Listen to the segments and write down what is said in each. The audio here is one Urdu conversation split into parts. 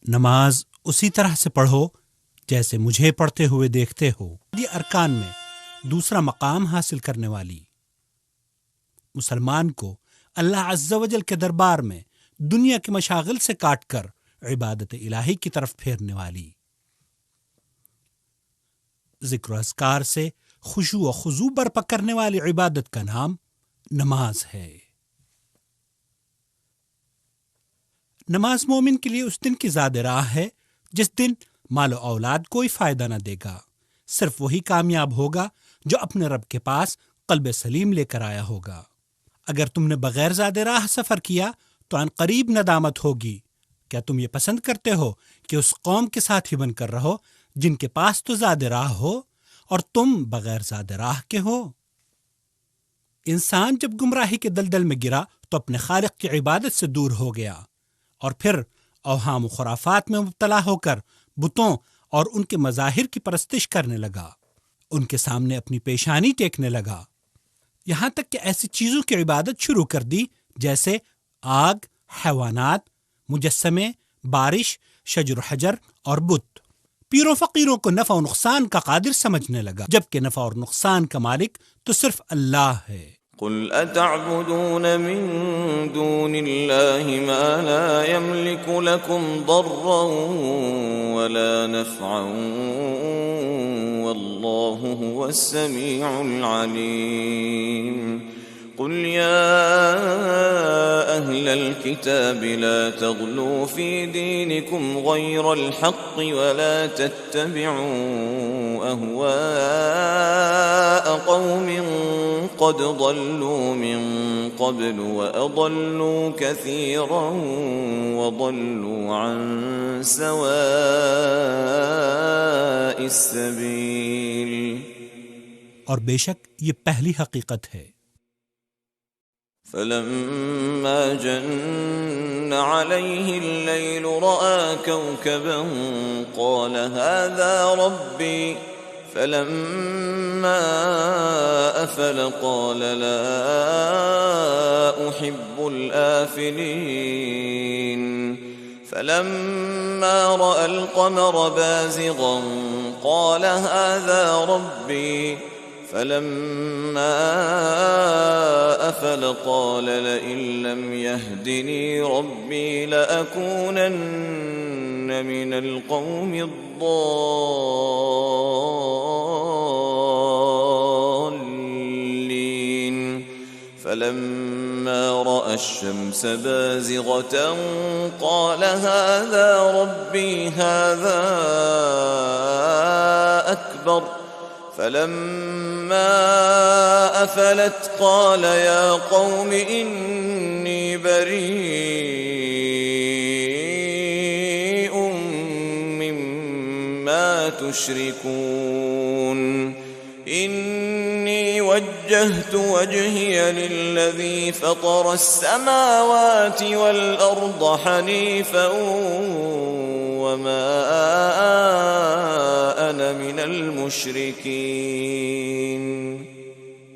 نماز اسی طرح سے پڑھو جیسے مجھے پڑھتے ہوئے دیکھتے ہو۔ یہ ارکان میں دوسرا مقام حاصل کرنے والی، مسلمان کو اللہ عز و جل کے دربار میں دنیا کے مشاغل سے کاٹ کر عبادت الہی کی طرف پھیرنے والی، ذکر و اذکار سے خشوع و خضوع برپا کرنے والی عبادت کا نام نماز ہے۔ نماز مومن کے لیے اس دن کی زاد راہ ہے جس دن مال و اولاد کوئی فائدہ نہ دے گا، صرف وہی کامیاب ہوگا جو اپنے رب کے پاس قلب سلیم لے کر آیا ہوگا۔ اگر تم نے بغیر زاد راہ سفر کیا تو عن قریب ندامت ہوگی۔ کیا تم یہ پسند کرتے ہو کہ اس قوم کے ساتھ ہی بن کر رہو جن کے پاس تو زاد راہ ہو اور تم بغیر زاد راہ کے ہو؟ انسان جب گمراہی کے دلدل میں گرا تو اپنے خالق کی عبادت سے دور ہو گیا اور پھر اوہام و خرافات میں مبتلا ہو کر بتوں اور ان کے مظاہر کی پرستش کرنے لگا، ان کے سامنے اپنی پیشانی ٹیکنے لگا، یہاں تک کہ ایسی چیزوں کی عبادت شروع کر دی جیسے آگ، حیوانات، مجسمے، بارش، شجر و حجر اور بت۔ پیر و فقیروں کو نفع و نقصان کا قادر سمجھنے لگا، جبکہ نفع اور نقصان کا مالک تو صرف اللہ ہے۔ قل اتعبدون من دون الله ما لا يملك لكم ضرا ولا نفعا والله هو السميع العليم قل يا أهل الكتاب لا تغلوا في دينكم غير الحق ولا تتبعوا أهواء قوم قد ضلوا من قبل وأضلوا كثيرا وضلوا عن سواء السبيل۔ اور بے شک یہ پہلی حقیقت ہے۔ فلما جن عليه الليل رأى كوكبا قال هذا ربي فلما أفل قال لا أحب الآفلين فلما رأى القمر بازغا قال هذا ربي فلما أفل قال لئن لم يهدني ربي لأكونن من القوم الضالين فلما رأى الشمس بازغة قال هذا ربي هذا أكبر فلما أفلت قال يا قوم إني بريء مما تشركون إني وجهت وجهي للذي فطر السماوات والأرض حنيفا وما أنا من المشركين۔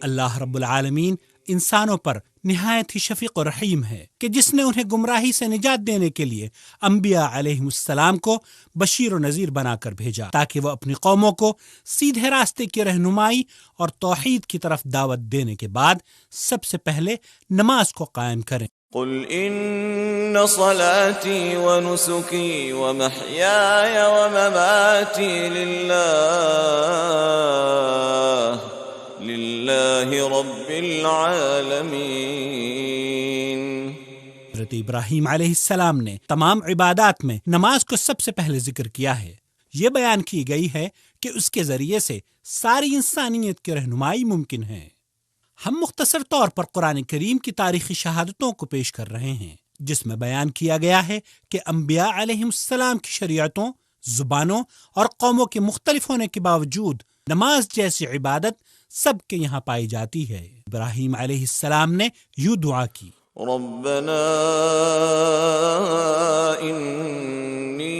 اللہ رب العالمین انسانوں پر نہایت ہی شفیق و رحیم ہے کہ جس نے انہیں گمراہی سے نجات دینے کے لیے انبیاء علیہم السلام کو بشیر و نذیر بنا کر بھیجا تاکہ وہ اپنی قوموں کو سیدھے راستے کی رہنمائی اور توحید کی طرف دعوت دینے کے بعد سب سے پہلے نماز کو قائم کریں۔ قل ان صلاتي ونسكي ومحياي ومماتي لله رب العالمين۔ حضرت ابراہیم علیہ السلام نے تمام عبادات میں نماز کو سب سے پہلے ذکر کیا ہے۔ یہ بیان کی گئی ہے کہ اس کے ذریعے سے ساری انسانیت کی رہنمائی ممکن ہے۔ ہم مختصر طور پر قرآن کریم کی تاریخی شہادتوں کو پیش کر رہے ہیں جس میں بیان کیا گیا ہے کہ انبیاء علیہم السلام کی شریعتوں، زبانوں اور قوموں کے مختلف ہونے کے باوجود نماز جیسی عبادت سب کے یہاں پائی جاتی ہے۔ ابراہیم علیہ السلام نے یوں دعا کی: ربنا انی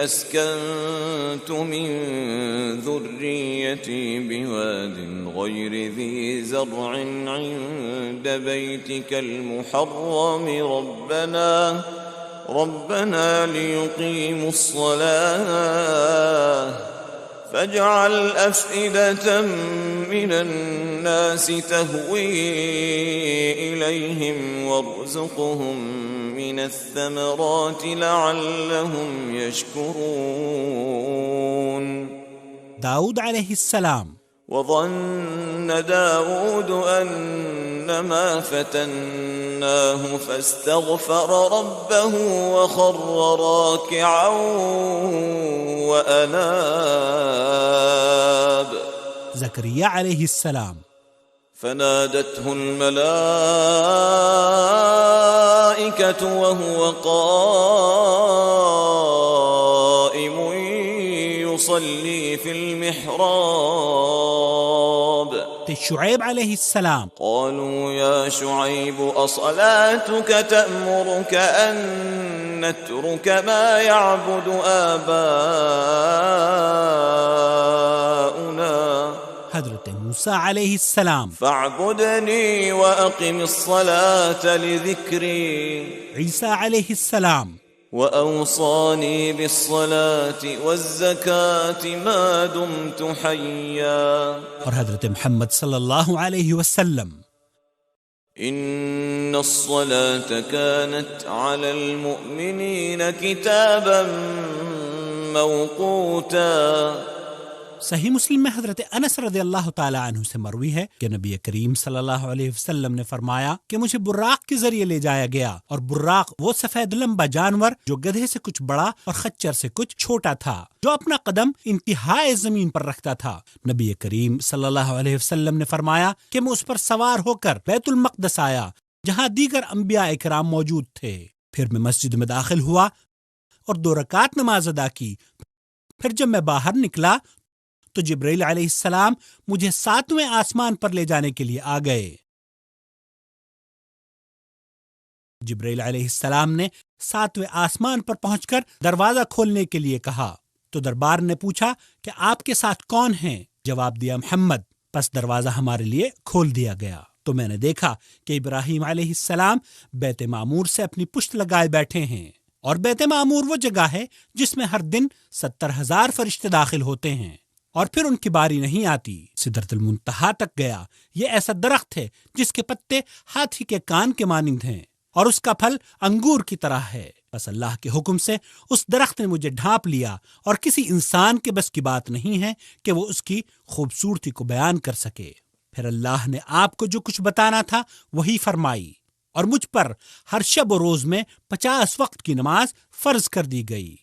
اسکنت من ذریتی بواد غیر ذی زرع عند بیتک المحرم ربنا ليقيموا الصلاة فاجعل أفئدة من الناس تهوي إليهم وارزقهم من الثمرات لعلهم يشكرون. داؤد علیہ السلام. وظن داود أنما فتناه فاستغفر ربه وخر راكعا وأناب. زکریا علیہ السلام. فنادته الملائكة وهو قائم يصلي في المحراب. شعیب علیہ السلام. قالوا يا شعيب أصلاتك تأمرك أن نترك ما يعبد آباؤنا حضرت موسیٰ علیہ السلام. فاعبدني وأقم الصلاة لذكري. عیسیٰ علیہ السلام. وأوصاني بالصلاة والزكاة ما دمت حيا. اور حضرت محمد صلی اللہ علیہ وسلم. إن الصلاة كانت على المؤمنين كتابا موقوتا. صحیح مسلم میں حضرت انس رضی اللہ تعالی عنہ سے مروی ہے کہ نبی کریم صلی اللہ علیہ وسلم نے فرمایا کہ مجھے براق کے ذریعے لے جایا گیا، اور براق وہ سفید لمبا جانور جو گدھے سے کچھ بڑا اور خچر سے کچھ چھوٹا تھا، جو اپنا قدم انتہائی زمین پر رکھتا تھا. نبی کریم صلی اللہ علیہ وسلم نے فرمایا کہ میں اس پر سوار ہو کر بیت المقدس آیا جہاں دیگر انبیاء اکرام موجود تھے. پھر میں مسجد میں داخل ہوا اور 2 رکعت نماز ادا کی. پھر جب میں باہر نکلا تو جبرائیل علیہ السلام مجھے 7ویں آسمان پر لے جانے کے لیے آ گئے. جبرائیل علیہ السلام نے 7ویں آسمان پر پہنچ کر دروازہ کھولنے کے لیے کہا تو دربار نے پوچھا کہ آپ کے ساتھ کون ہیں؟ جواب دیا محمد. پس دروازہ ہمارے لیے کھول دیا گیا تو میں نے دیکھا کہ ابراہیم علیہ السلام بیت معمور سے اپنی پشت لگائے بیٹھے ہیں، اور بیت معمور وہ جگہ ہے جس میں ہر دن 70,000 فرشتے داخل ہوتے ہیں، اور پھر ان کی باری نہیں آتی. سدرۃ المنتہا تک گیا. یہ ایسا درخت ہے جس کے پتے ہاتھی کے کان کے مانند ہیں اور اس کا پھل انگور کی طرح ہے. بس اللہ کے حکم سے اس درخت نے مجھے ڈھانپ لیا، اور کسی انسان کے بس کی بات نہیں ہے کہ وہ اس کی خوبصورتی کو بیان کر سکے. پھر اللہ نے آپ کو جو کچھ بتانا تھا وہی فرمائی، اور مجھ پر ہر شب و روز میں 50 وقت کی نماز فرض کر دی گئی.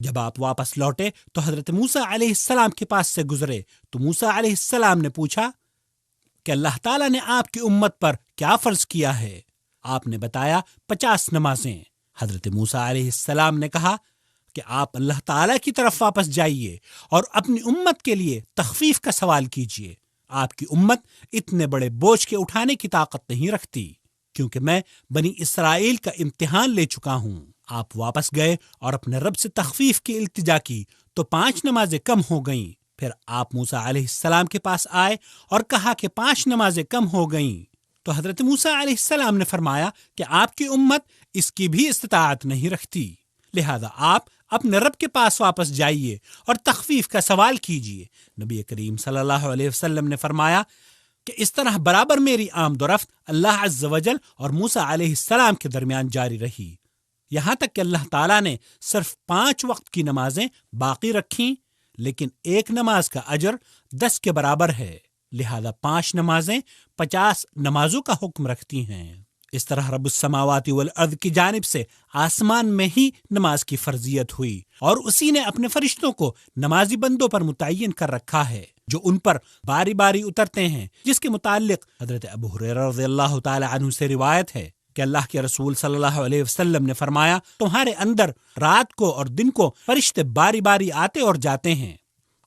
جب آپ واپس لوٹے تو حضرت موسیٰ علیہ السلام کے پاس سے گزرے تو موسیٰ علیہ السلام نے پوچھا کہ اللہ تعالیٰ نے آپ کی امت پر کیا فرض کیا ہے؟ آپ نے بتایا 50 نمازیں. حضرت موسیٰ علیہ السلام نے کہا کہ آپ اللہ تعالیٰ کی طرف واپس جائیے اور اپنی امت کے لیے تخفیف کا سوال کیجیے. آپ کی امت اتنے بڑے بوجھ کے اٹھانے کی طاقت نہیں رکھتی، کیونکہ میں بنی اسرائیل کا امتحان لے چکا ہوں. آپ واپس گئے اور اپنے رب سے تخفیف کی التجا کی تو 5 نمازیں کم ہو گئیں. پھر آپ موسیٰ علیہ السلام کے پاس آئے اور کہا کہ 5 نمازیں کم ہو گئیں. تو حضرت موسیٰ علیہ السلام نے فرمایا کہ آپ کی امت اس کی بھی استطاعت نہیں رکھتی، لہذا آپ اپنے رب کے پاس واپس جائیے اور تخفیف کا سوال کیجیے. نبی کریم صلی اللہ علیہ وسلم نے فرمایا کہ اس طرح برابر میری آمد و رفت اللہ عز و جل اور موسیٰ علیہ السلام کے درمیان جاری رہی، یہاں تک کہ اللہ تعالیٰ نے صرف 5 وقت کی نمازیں باقی رکھیں، لیکن ایک نماز کا اجر 10 کے برابر ہے، لہذا 5 نمازیں 50 نمازوں کا حکم رکھتی ہیں. اس طرح رب السماوات والارض کی جانب سے آسمان میں ہی نماز کی فرضیت ہوئی، اور اسی نے اپنے فرشتوں کو نمازی بندوں پر متعین کر رکھا ہے جو ان پر باری باری اترتے ہیں، جس کے متعلق حضرت ابو ہریرہ رضی اللہ تعالی عنہ سے روایت ہے کہ اللہ کے رسول صلی اللہ علیہ وسلم نے فرمایا، تمہارے اندر رات کو اور دن کو فرشتے باری باری آتے اور جاتے ہیں،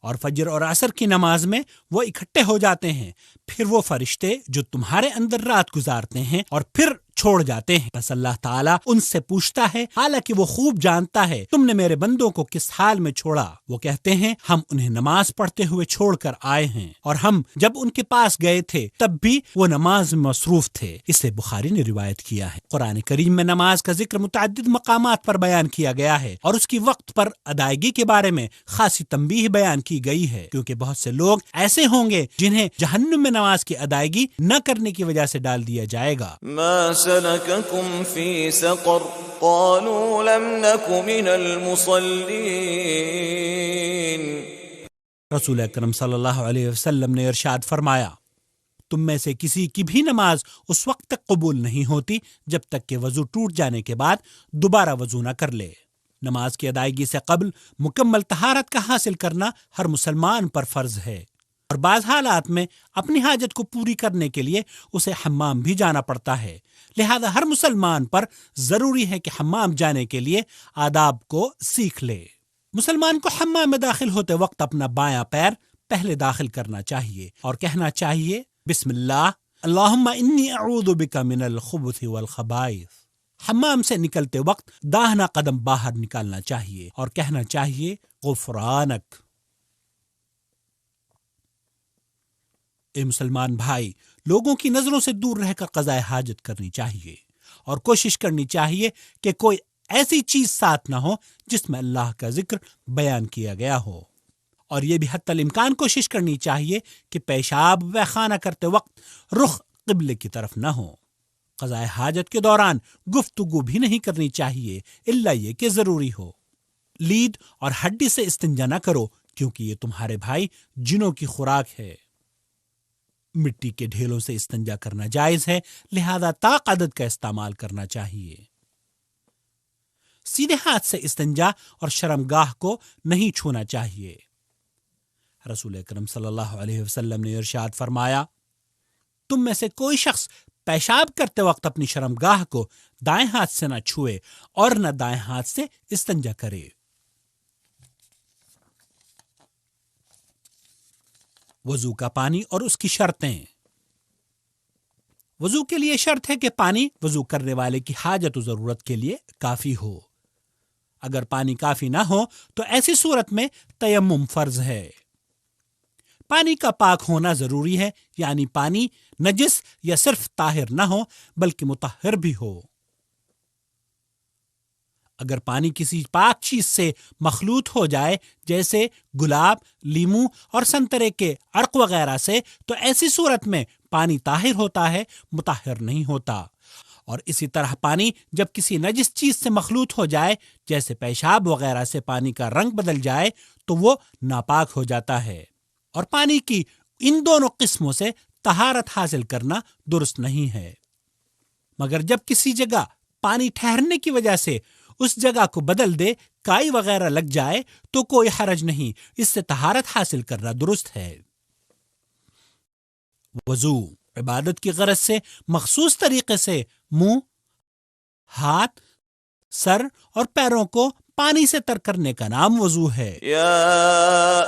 اور فجر اور عصر کی نماز میں وہ اکٹھے ہو جاتے ہیں. پھر وہ فرشتے جو تمہارے اندر رات گزارتے ہیں اور پھر چھوڑ جاتے ہیں۔ بس اللہ تعالیٰ ان سے پوچھتا ہے، حالانکہ وہ خوب جانتا ہے تم نے میرے بندوں کو کس حال میں چھوڑا۔ وہ کہتے ہیں ہم انہیں نماز پڑھتے ہوئے چھوڑ کر آئے ہیں، اور ہم جب ان کے پاس گئے تھے تب بھی وہ نماز میں مصروف تھے۔ اسے بخاری نے روایت کیا ہے۔ قرآن کریم میں نماز کا ذکر متعدد مقامات پر بیان کیا گیا ہے، اور اس کی وقت پر ادائیگی کے بارے میں خاصی تنبیہ بیان کی گئی ہے، کیونکہ بہت سے لوگ ایسے ہوں گے جنہیں جہنم میں نماز کی ادائیگی نہ کرنے کی وجہ سے ڈال دیا جائے گا۔ ما سلككم في سقر قالوا لم نك من المصلين۔ رسول اکرم صلی اللہ علیہ وسلم نے ارشاد فرمایا، تم میں سے کسی کی بھی نماز اس وقت تک قبول نہیں ہوتی جب تک کہ وضو ٹوٹ جانے کے بعد دوبارہ وضو نہ کر لے۔ نماز کی ادائیگی سے قبل مکمل طہارت کا حاصل کرنا ہر مسلمان پر فرض ہے، اور بعض حالات میں اپنی حاجت کو پوری کرنے کے لیے اسے حمام بھی جانا پڑتا ہے، لہذا ہر مسلمان پر ضروری ہے کہ حمام جانے کے لیے آداب کو سیکھ لے۔ مسلمان کو حمام میں داخل ہوتے وقت اپنا بایاں پیر پہلے داخل کرنا چاہیے اور کہنا چاہیے، بسم اللہ، اللہم انی اعوذ بک من الخبث والخبائث۔ حمام سے نکلتے وقت داہنا قدم باہر نکالنا چاہیے اور کہنا چاہیے، غفرانک۔ اے مسلمان بھائی، لوگوں کی نظروں سے دور رہ کر قضاء حاجت کرنی چاہیے، اور کوشش کرنی چاہیے کہ کوئی ایسی چیز ساتھ نہ ہو جس میں اللہ کا ذکر بیان کیا گیا ہو، اور یہ بھی حتی الامکان کوشش کرنی چاہیے کہ پیشاب و خانہ کرتے وقت رخ قبلے کی طرف نہ ہو۔ قضاء حاجت کے دوران گفتگو بھی نہیں کرنی چاہیے الا یہ کہ ضروری ہو۔ لید اور ہڈی سے استنجا نہ کرو، کیونکہ یہ تمہارے بھائی جنوں کی خوراک ہے۔ مٹی کے ڈھیلوں سے استنجا کرنا جائز ہے، لہذا طاق عدد کا استعمال کرنا چاہیے۔ سیدھے ہاتھ سے استنجا اور شرمگاہ کو نہیں چھونا چاہیے۔ رسول اکرم صلی اللہ علیہ وسلم نے ارشاد فرمایا، تم میں سے کوئی شخص پیشاب کرتے وقت اپنی شرمگاہ کو دائیں ہاتھ سے نہ چھوئے اور نہ دائیں ہاتھ سے استنجا کرے۔ وضو کا پانی اور اس کی شرطیں۔ وضو کے لیے شرط ہے کہ پانی وضو کرنے والے کی حاجت و ضرورت کے لیے کافی ہو۔ اگر پانی کافی نہ ہو تو ایسی صورت میں تیمم فرض ہے۔ پانی کا پاک ہونا ضروری ہے، یعنی پانی نجس یا صرف طاہر نہ ہو بلکہ مطہر بھی ہو۔ اگر پانی کسی پاک چیز سے مخلوط ہو جائے، جیسے گلاب، لیمو اور سنترے کے عرق وغیرہ سے، تو ایسی صورت میں پانی طاہر ہوتا ہے، مطہر نہیں ہوتا۔ اور اسی طرح پانی جب کسی نجس چیز سے مخلوط ہو جائے، جیسے پیشاب وغیرہ سے پانی کا رنگ بدل جائے، تو وہ ناپاک ہو جاتا ہے۔ اور پانی کی ان دونوں قسموں سے طہارت حاصل کرنا درست نہیں ہے، مگر جب کسی جگہ پانی ٹھہرنے کی وجہ سے اس جگہ کو بدل دے، کائی وغیرہ لگ جائے، تو کوئی حرج نہیں، اس سے طہارت حاصل کرنا درست ہے۔ وضو عبادت کی غرض سے مخصوص طریقے سے منہ، ہاتھ، سر اور پیروں کو پانی سے تر کرنے کا نام وضو ہے۔ يا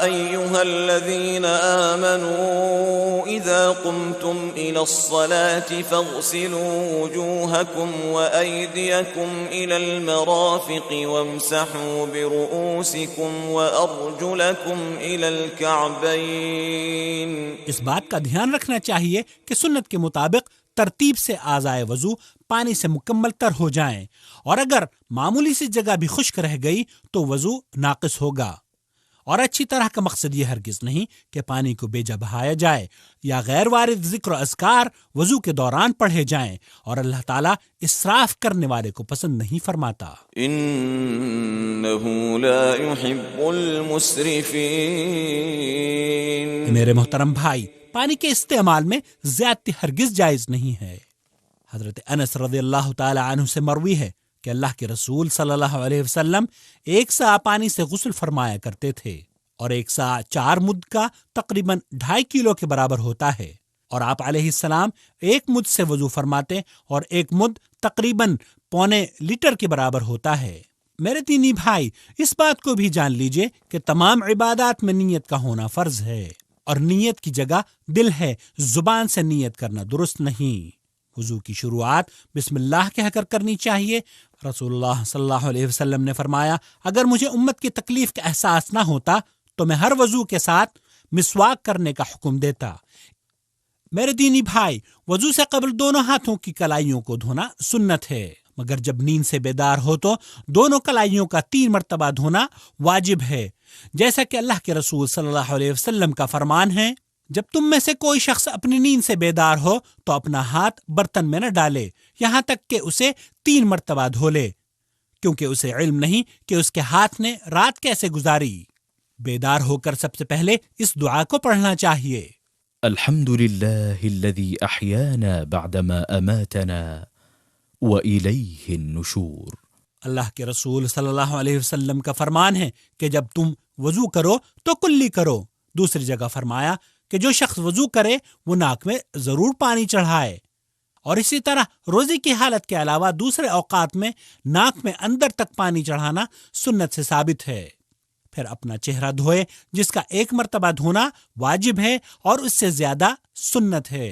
أيها الذين آمنوا إذا قمتم إلى الصلاة فاغسلوا وجوهكم وأيديكم إلى المرافق وامسحوا برؤوسكم وأرجلكم إلى الكعبين۔ اس بات کا دھیان رکھنا چاہیے کہ سنت کے مطابق ترتیب سے اعضائے وضو پانی سے مکمل تر ہو جائیں، اور اگر معمولی سی جگہ بھی خشک رہ گئی تو وضو ناقص ہوگا۔ اور اچھی طرح کا مقصد یہ ہرگز نہیں کہ پانی کو بے جا بہایا جائے یا غیر وارد ذکر و اذکار وضو کے دوران پڑھے جائیں، اور اللہ تعالیٰ اسراف کرنے والے کو پسند نہیں فرماتا۔ إنه لا يحب المسرفين۔ میرے محترم بھائی، پانی کے استعمال میں زیادتی ہرگز جائز نہیں ہے۔ حضرت انس رضی اللہ تعالی عنہ سے مروی ہے کہ اللہ کے رسول صلی اللہ علیہ وسلم ایک سا پانی سے غسل فرمایا کرتے تھے، اور ایک سا 4 مد کا تقریباً 2.5 کلو کے برابر ہوتا ہے، اور آپ علیہ السلام 1 مد سے وضو فرماتے اور 1 مد تقریباً 0.25 لیٹر کے برابر ہوتا ہے۔ میرے دینی بھائی، اس بات کو بھی جان لیجئے کہ تمام عبادات میں نیت کا ہونا فرض ہے، اور نیت کی جگہ دل ہے، زبان سے نیت کرنا درست نہیں۔ وضو کی شروعات بسم اللہ کہہ کر کرنی چاہیے۔ رسول اللہ صلی اللہ علیہ وسلم نے فرمایا، اگر مجھے امت کی تکلیف کا احساس نہ ہوتا تو میں ہر وضو کے ساتھ مسواک کرنے کا حکم دیتا۔ میرے دینی بھائی، وضو سے قبل دونوں ہاتھوں کی کلائیوں کو دھونا سنت ہے، مگر جب نیند سے بیدار ہو تو دونوں کلائیوں کا 3 مرتبہ دھونا واجب ہے، جیسا کہ اللہ کے رسول صلی اللہ علیہ وسلم کا فرمان ہے، جب تم میں سے کوئی شخص اپنی نیند سے بیدار ہو تو اپنا ہاتھ برتن میں نہ ڈالے یہاں تک کہ اسے 3 مرتبہ دھو لے، کیونکہ اسے علم نہیں کہ اس کے ہاتھ نے رات کیسے گزاری۔ بیدار ہو کر سب سے پہلے اس دعا کو پڑھنا چاہیے: الحمد لله الذي أحيانا بعدما أماتنا وإليه النشور۔ اللہ کے رسول صلی اللہ علیہ وسلم کا فرمان ہے کہ جب تم وضو کرو تو کلی کرو۔ دوسری جگہ فرمایا کہ جو شخص وضو کرے وہ ناک میں ضرور پانی چڑھائے، اور اسی طرح روزے کی حالت کے علاوہ دوسرے اوقات میں ناک میں اندر تک پانی چڑھانا سنت سے ثابت ہے۔ پھر اپنا چہرہ دھوئے، جس کا 1 مرتبہ دھونا واجب ہے اور اس سے زیادہ سنت ہے۔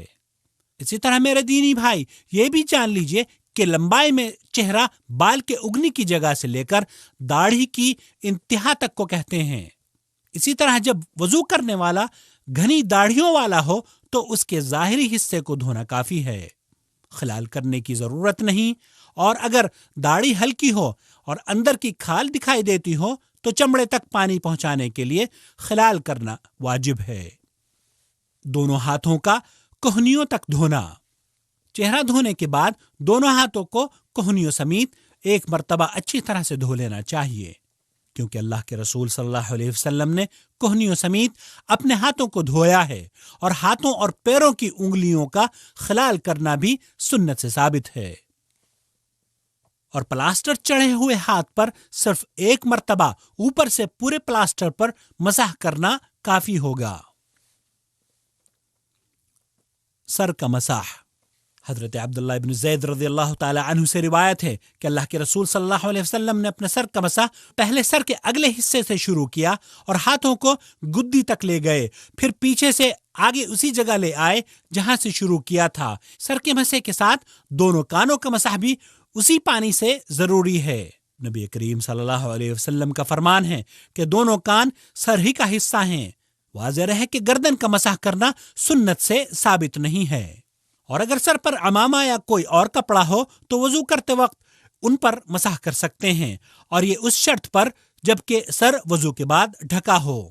اسی طرح میرے دینی بھائی، یہ بھی جان لیجئے کہ لمبائی میں چہرہ بال کے اگنے کی جگہ سے لے کر داڑھی کی انتہا تک کو کہتے ہیں۔ اسی طرح جب وضو کرنے والا گھنی داڑھیوں والا ہو تو اس کے ظاہری حصے کو دھونا کافی ہے، خلال کرنے کی ضرورت نہیں، اور اگر داڑھی ہلکی ہو اور اندر کی کھال دکھائی دیتی ہو تو چمڑے تک پانی پہنچانے کے لیے خلال کرنا واجب ہے۔ دونوں ہاتھوں کا کوہنیوں تک دھونا۔ چہرہ دھونے کے بعد دونوں ہاتھوں کو کوہنیوں سمیت 1 مرتبہ اچھی طرح سے دھو لینا چاہیے، کیونکہ اللہ کے رسول صلی اللہ علیہ وسلم نے کوہنیوں سمیت اپنے ہاتھوں کو دھویا ہے، اور ہاتھوں اور پیروں کی انگلیوں کا خلال کرنا بھی سنت سے ثابت ہے۔ اور پلاسٹر چڑھے ہوئے ہاتھ پر صرف 1 مرتبہ اوپر سے پورے پلاسٹر پر مسح کرنا کافی ہوگا۔ سر کا مسح۔ حضرت عبداللہ ابن زید رضی اللہ تعالی عنہ سے روایت ہے کہ اللہ کے رسول صلی اللہ علیہ وسلم نے اپنے سر کا مسح پہلے سر کے اگلے حصے سے شروع کیا اور ہاتھوں کو گدی تک لے گئے، پھر پیچھے سے آگے اسی جگہ لے آئے جہاں سے شروع کیا تھا۔ سر کے مسح کے ساتھ دونوں کانوں کا مسح بھی اسی پانی سے ضروری ہے۔ نبی کریم صلی اللہ علیہ وسلم کا فرمان ہے کہ دونوں کان سر ہی کا حصہ ہیں۔ واضح رہے کہ گردن کا مسح کرنا سنت سے ثابت نہیں ہے، اور اگر سر پر عمامہ یا کوئی اور کپڑا ہو تو وضو کرتے وقت ان پر مسح کر سکتے ہیں، اور یہ اس شرط پر جبکہ سر وضو کے بعد ڈھکا ہو۔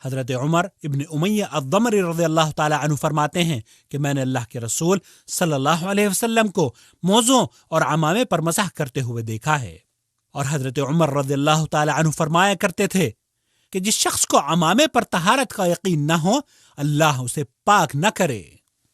حضرت عمر ابن امیہ الضمری رضی اللہ تعالی عنہ فرماتے ہیں کہ میں نے اللہ کے رسول صلی اللہ علیہ وسلم کو موزوں اور عمامے پر مسح کرتے ہوئے دیکھا ہے، اور حضرت عمر رضی اللہ تعالی عنہ فرمایا کرتے تھے کہ جس شخص کو عمامے پر طہارت کا یقین نہ ہو، اللہ اسے پاک نہ کرے۔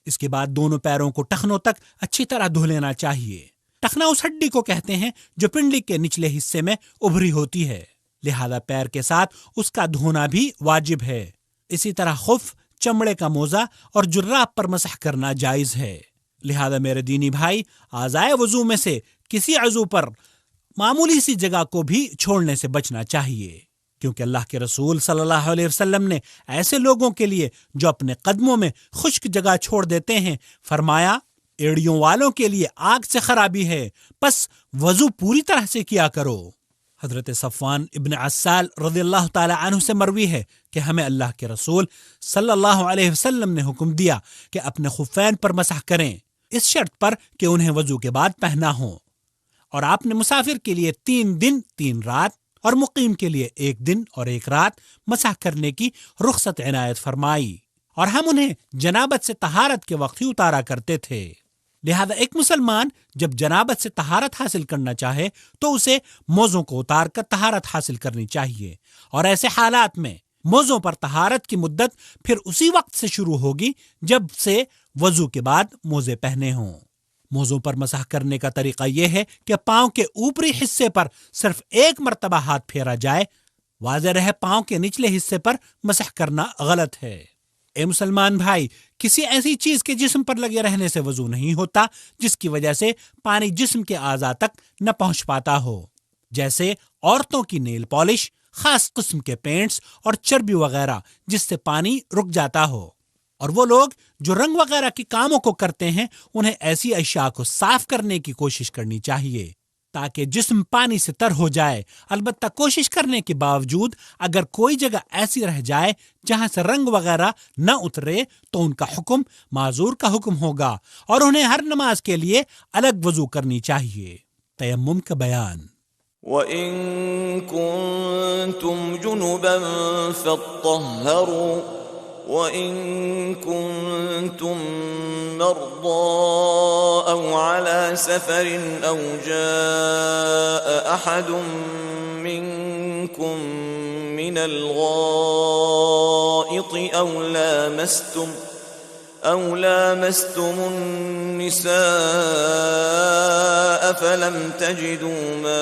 اس کے بعد دونوں پیروں کو ٹخنوں تک اچھی طرح دھو لینا چاہیے۔ ٹخنا اس ہڈی کو کہتے ہیں جو پنڈلی کے نچلے حصے میں ابھری ہوتی ہے، لہذا پیر کے ساتھ اس کا دھونا بھی واجب ہے۔ اسی طرح خف، چمڑے کا موزہ اور جراب پر مسح کرنا جائز ہے۔ لہذا میرے دینی بھائی، اعضائے وضو میں سے کسی عضو پر معمولی سی جگہ کو بھی چھوڑنے سے بچنا چاہیے، کیونکہ اللہ کے رسول صلی اللہ علیہ وسلم نے ایسے لوگوں کے لیے جو اپنے قدموں میں خشک جگہ چھوڑ دیتے ہیں فرمایا، ایڑیوں والوں کے لیے آگ سے خرابی ہے، پس وضو پوری طرح سے کیا کرو۔ حضرت صفوان ابن عسال رضی اللہ تعالی عنہ سے مروی ہے کہ ہمیں اللہ کے رسول صلی اللہ علیہ وسلم نے حکم دیا کہ اپنے خفین پر مسح کریں، اس شرط پر کہ انہیں وضو کے بعد پہنا ہو، اور آپ نے مسافر کے لیے 3 دن 3 رات اور مقیم کے لیے 1 دن اور 1 رات مسح کرنے کی رخصت عنایت فرمائی، اور ہم انہیں جنابت سے طہارت کے وقت ہی اتارا کرتے تھے۔ لہذا ایک مسلمان جب جنابت سے طہارت حاصل کرنا چاہے تو اسے موزوں کو اتار کر طہارت حاصل کرنی چاہیے، اور ایسے حالات میں موزوں پر طہارت کی مدت پھر اسی وقت سے شروع ہوگی جب سے وضو کے بعد موزے پہنے ہوں۔ موزوں پر مسح کرنے کا طریقہ یہ ہے کہ پاؤں کے اوپری حصے پر صرف 1 مرتبہ ہاتھ پھیرا جائے۔ واضح رہے پاؤں کے نچلے حصے پر مسح کرنا غلط ہے۔ اے مسلمان بھائی، کسی ایسی چیز کے جسم پر لگے رہنے سے وضو نہیں ہوتا جس کی وجہ سے پانی جسم کے اعضاء تک نہ پہنچ پاتا ہو، جیسے عورتوں کی نیل پالش، خاص قسم کے پینٹس اور چربی وغیرہ جس سے پانی رک جاتا ہو۔ اور وہ لوگ جو رنگ وغیرہ کے کاموں کو کرتے ہیں انہیں ایسی اشیاء کو صاف کرنے کی کوشش کرنی چاہیے تاکہ جسم پانی سے تر ہو جائے۔ البتہ کوشش کرنے کے باوجود اگر کوئی جگہ ایسی رہ جائے جہاں سے رنگ وغیرہ نہ اترے تو ان کا حکم معذور کا حکم ہوگا اور انہیں ہر نماز کے لیے الگ وضو کرنی چاہیے۔ تیمم کا بیان۔ وَإِن كُنتُمْ جُنُبًا فَاطَّهَّرُوا وَإِن كُنتُم مَّرْضَىٰ أَوْ عَلَىٰ سَفَرٍ أَوْ جَاءَ أَحَدٌ مِّنكُم مِّنَ الْغَائِطِ أَوْ لَامَسْتُمُ النِّسَاءَ فَلَمْ تَجِدُوا مَاءً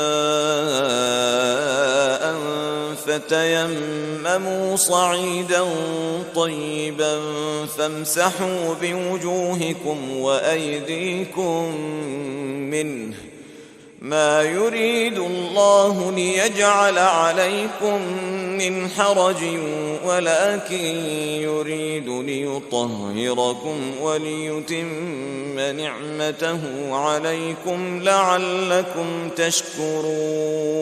فَتَيَمَّمُوا صَعِيدًا طَيِّبًا فَامْسَحُوا بِوُجُوهِكُمْ وَأَيْدِيكُمْ مِنْهُ مَا يُرِيدُ اللَّهُ لِيَجْعَلَ عَلَيْكُمْ مِنْ حَرَجٍ وَلَكِنْ يُرِيدُ لِيُطَهِّرَكُمْ وَلِيُتِمَّ نِعْمَتَهُ عَلَيْكُمْ لَعَلَّكُمْ تَشْكُرُونَ۔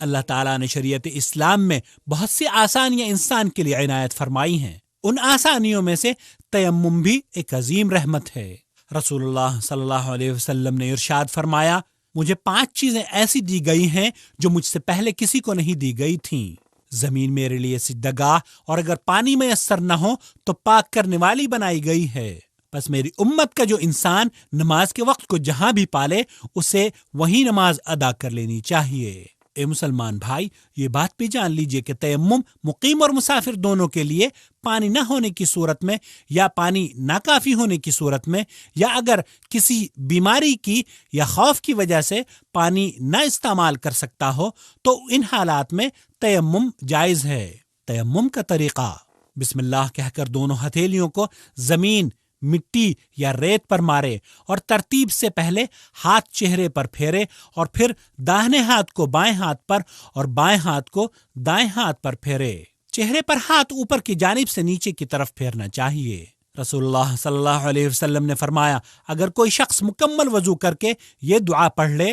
اللہ تعالیٰ نے شریعت اسلام میں بہت سی آسانیاں انسان کے لیے عنایت فرمائی ہیں۔ ان آسانیوں میں سے تیمم بھی ایک عظیم رحمت ہے۔ رسول اللہ صلی اللہ علیہ وسلم نے ارشاد فرمایا، مجھے 5 چیزیں ایسی دی گئی ہیں جو مجھ سے پہلے کسی کو نہیں دی گئی تھیں۔ زمین میرے لیے سجدہ گاہ اور اگر پانی میسر نہ ہو تو پاک کرنے والی بنائی گئی ہے۔ بس میری امت کا جو انسان نماز کے وقت کو جہاں بھی پالے اسے وہی نماز ادا کر لینی چاہیے۔ اے مسلمان بھائی، یہ بھی بھی جان لیجئے کہ تیمم مقیم اور مسافر دونوں کے لیے پانی نہ ہونے کی صورت میں یا پانی ناکافی ہونے کی صورت میں یا اگر کسی بیماری کی یا خوف کی وجہ سے پانی نہ استعمال کر سکتا ہو تو ان حالات میں تیمم جائز ہے۔ تیمم کا طریقہ: بسم اللہ کہہ کر دونوں ہتھیلیوں کو زمین، مٹی یا ریت پر مارے اور ترتیب سے پہلے ہاتھ چہرے پر پھیرے اور پھر داہنے ہاتھ کو بائیں ہاتھ پر اور بائیں ہاتھ کو دائیں ہاتھ پر پھیرے۔ چہرے پر ہاتھ اوپر کی جانب سے نیچے کی طرف پھیرنا چاہیے۔ رسول اللہ صلی اللہ علیہ وسلم نے فرمایا، اگر کوئی شخص مکمل وضو کر کے یہ دعا پڑھ لے،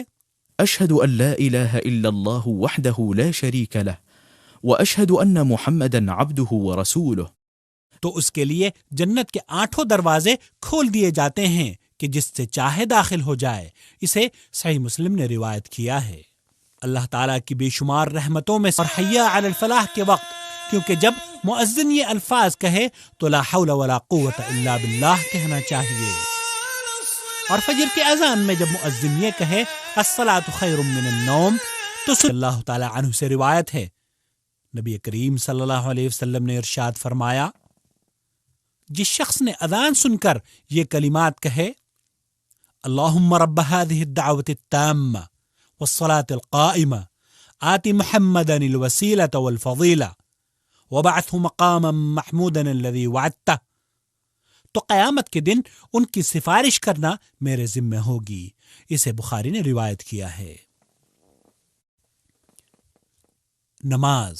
اشہد ان لا الہ الا اللہ وحدہ لا شریک لہ واشہد ان محمدا عبدہ ورسولہ، تو اس کے لیے جنت کے 8 دروازے کھول دیے جاتے ہیں کہ جس سے چاہے داخل ہو جائے۔ اسے صحیح مسلم نے روایت کیا ہے۔ اللہ تعالیٰ کی بے شمار رحمتوں میں اور حی علی الفلاح کے وقت، کیونکہ جب مؤذن یہ الفاظ کہے تو لا حول ولا قوت الا باللہ کہنا چاہیے، اور فجر کی اذان میں جب مؤذن یہ کہے الصلاۃ خیر من النوم تو اللہ تعالیٰ عنہ سے روایت ہے، نبی کریم صلی اللہ علیہ وسلم نے ارشاد فرمایا، جس شخص نے اذان سن کر یہ کلمات کہے، اللہم رب هذه الدعوة التامة والصلاة القائمة آت محمدا الوسیلة والفضیلة وبعثه مقاما محمودا الذي وعدته، تو قیامت کے دن ان کی سفارش کرنا میرے ذمہ ہوگی۔ اسے بخاری نے روایت کیا ہے۔ نماز۔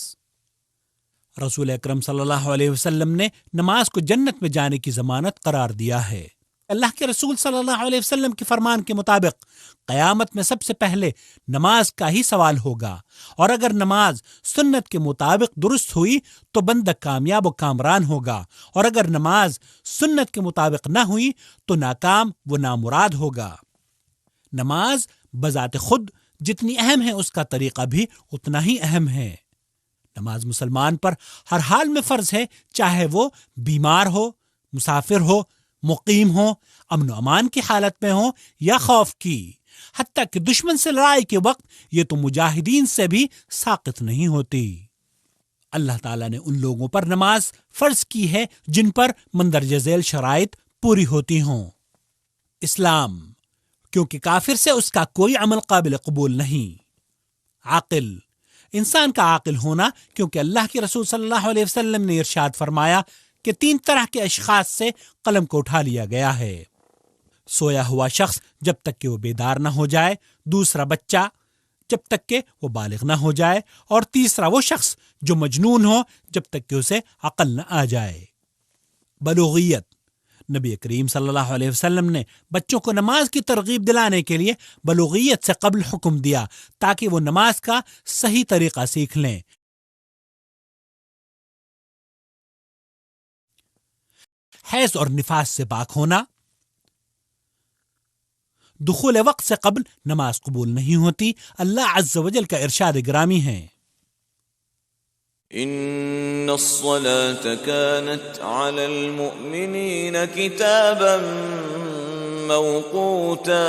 رسول اکرم صلی اللہ علیہ وسلم نے نماز کو جنت میں جانے کی ضمانت قرار دیا ہے۔ اللہ کے رسول صلی اللہ علیہ وسلم کے فرمان کے مطابق قیامت میں سب سے پہلے نماز کا ہی سوال ہوگا، اور اگر نماز سنت کے مطابق درست ہوئی تو بندہ کامیاب و کامران ہوگا، اور اگر نماز سنت کے مطابق نہ ہوئی تو ناکام و نامراد ہوگا۔ نماز بذات خود جتنی اہم ہے اس کا طریقہ بھی اتنا ہی اہم ہے۔ نماز مسلمان پر ہر حال میں فرض ہے، چاہے وہ بیمار ہو، مسافر ہو، مقیم ہو، امن و امان کی حالت میں ہو یا خوف کی، حتیٰ کہ دشمن سے لڑائی کے وقت یہ تو مجاہدین سے بھی ساقط نہیں ہوتی۔ اللہ تعالیٰ نے ان لوگوں پر نماز فرض کی ہے جن پر مندرجہ ذیل شرائط پوری ہوتی ہوں۔ اسلام، کیونکہ کافر سے اس کا کوئی عمل قابل قبول نہیں۔ عاقل، انسان کا عاقل ہونا، کیونکہ اللہ کے رسول صلی اللہ علیہ وسلم نے ارشاد فرمایا کہ 3 طرح کے اشخاص سے قلم کو اٹھا لیا گیا ہے: سویا ہوا شخص جب تک کہ وہ بیدار نہ ہو جائے، دوسرا بچہ جب تک کہ وہ بالغ نہ ہو جائے، اور تیسرا وہ شخص جو مجنون ہو جب تک کہ اسے عقل نہ آ جائے۔ بلوغیت۔ نبی کریم صلی اللہ علیہ وسلم نے بچوں کو نماز کی ترغیب دلانے کے لیے بلوغیت سے قبل حکم دیا تاکہ وہ نماز کا صحیح طریقہ سیکھ لیں۔ حیض اور نفاس سے پاک ہونا۔ دخول وقت سے قبل نماز قبول نہیں ہوتی۔ اللہ عز و جل کا ارشاد گرامی ہے، ان الصلاة كانت على المؤمنين كتابا موقوتا۔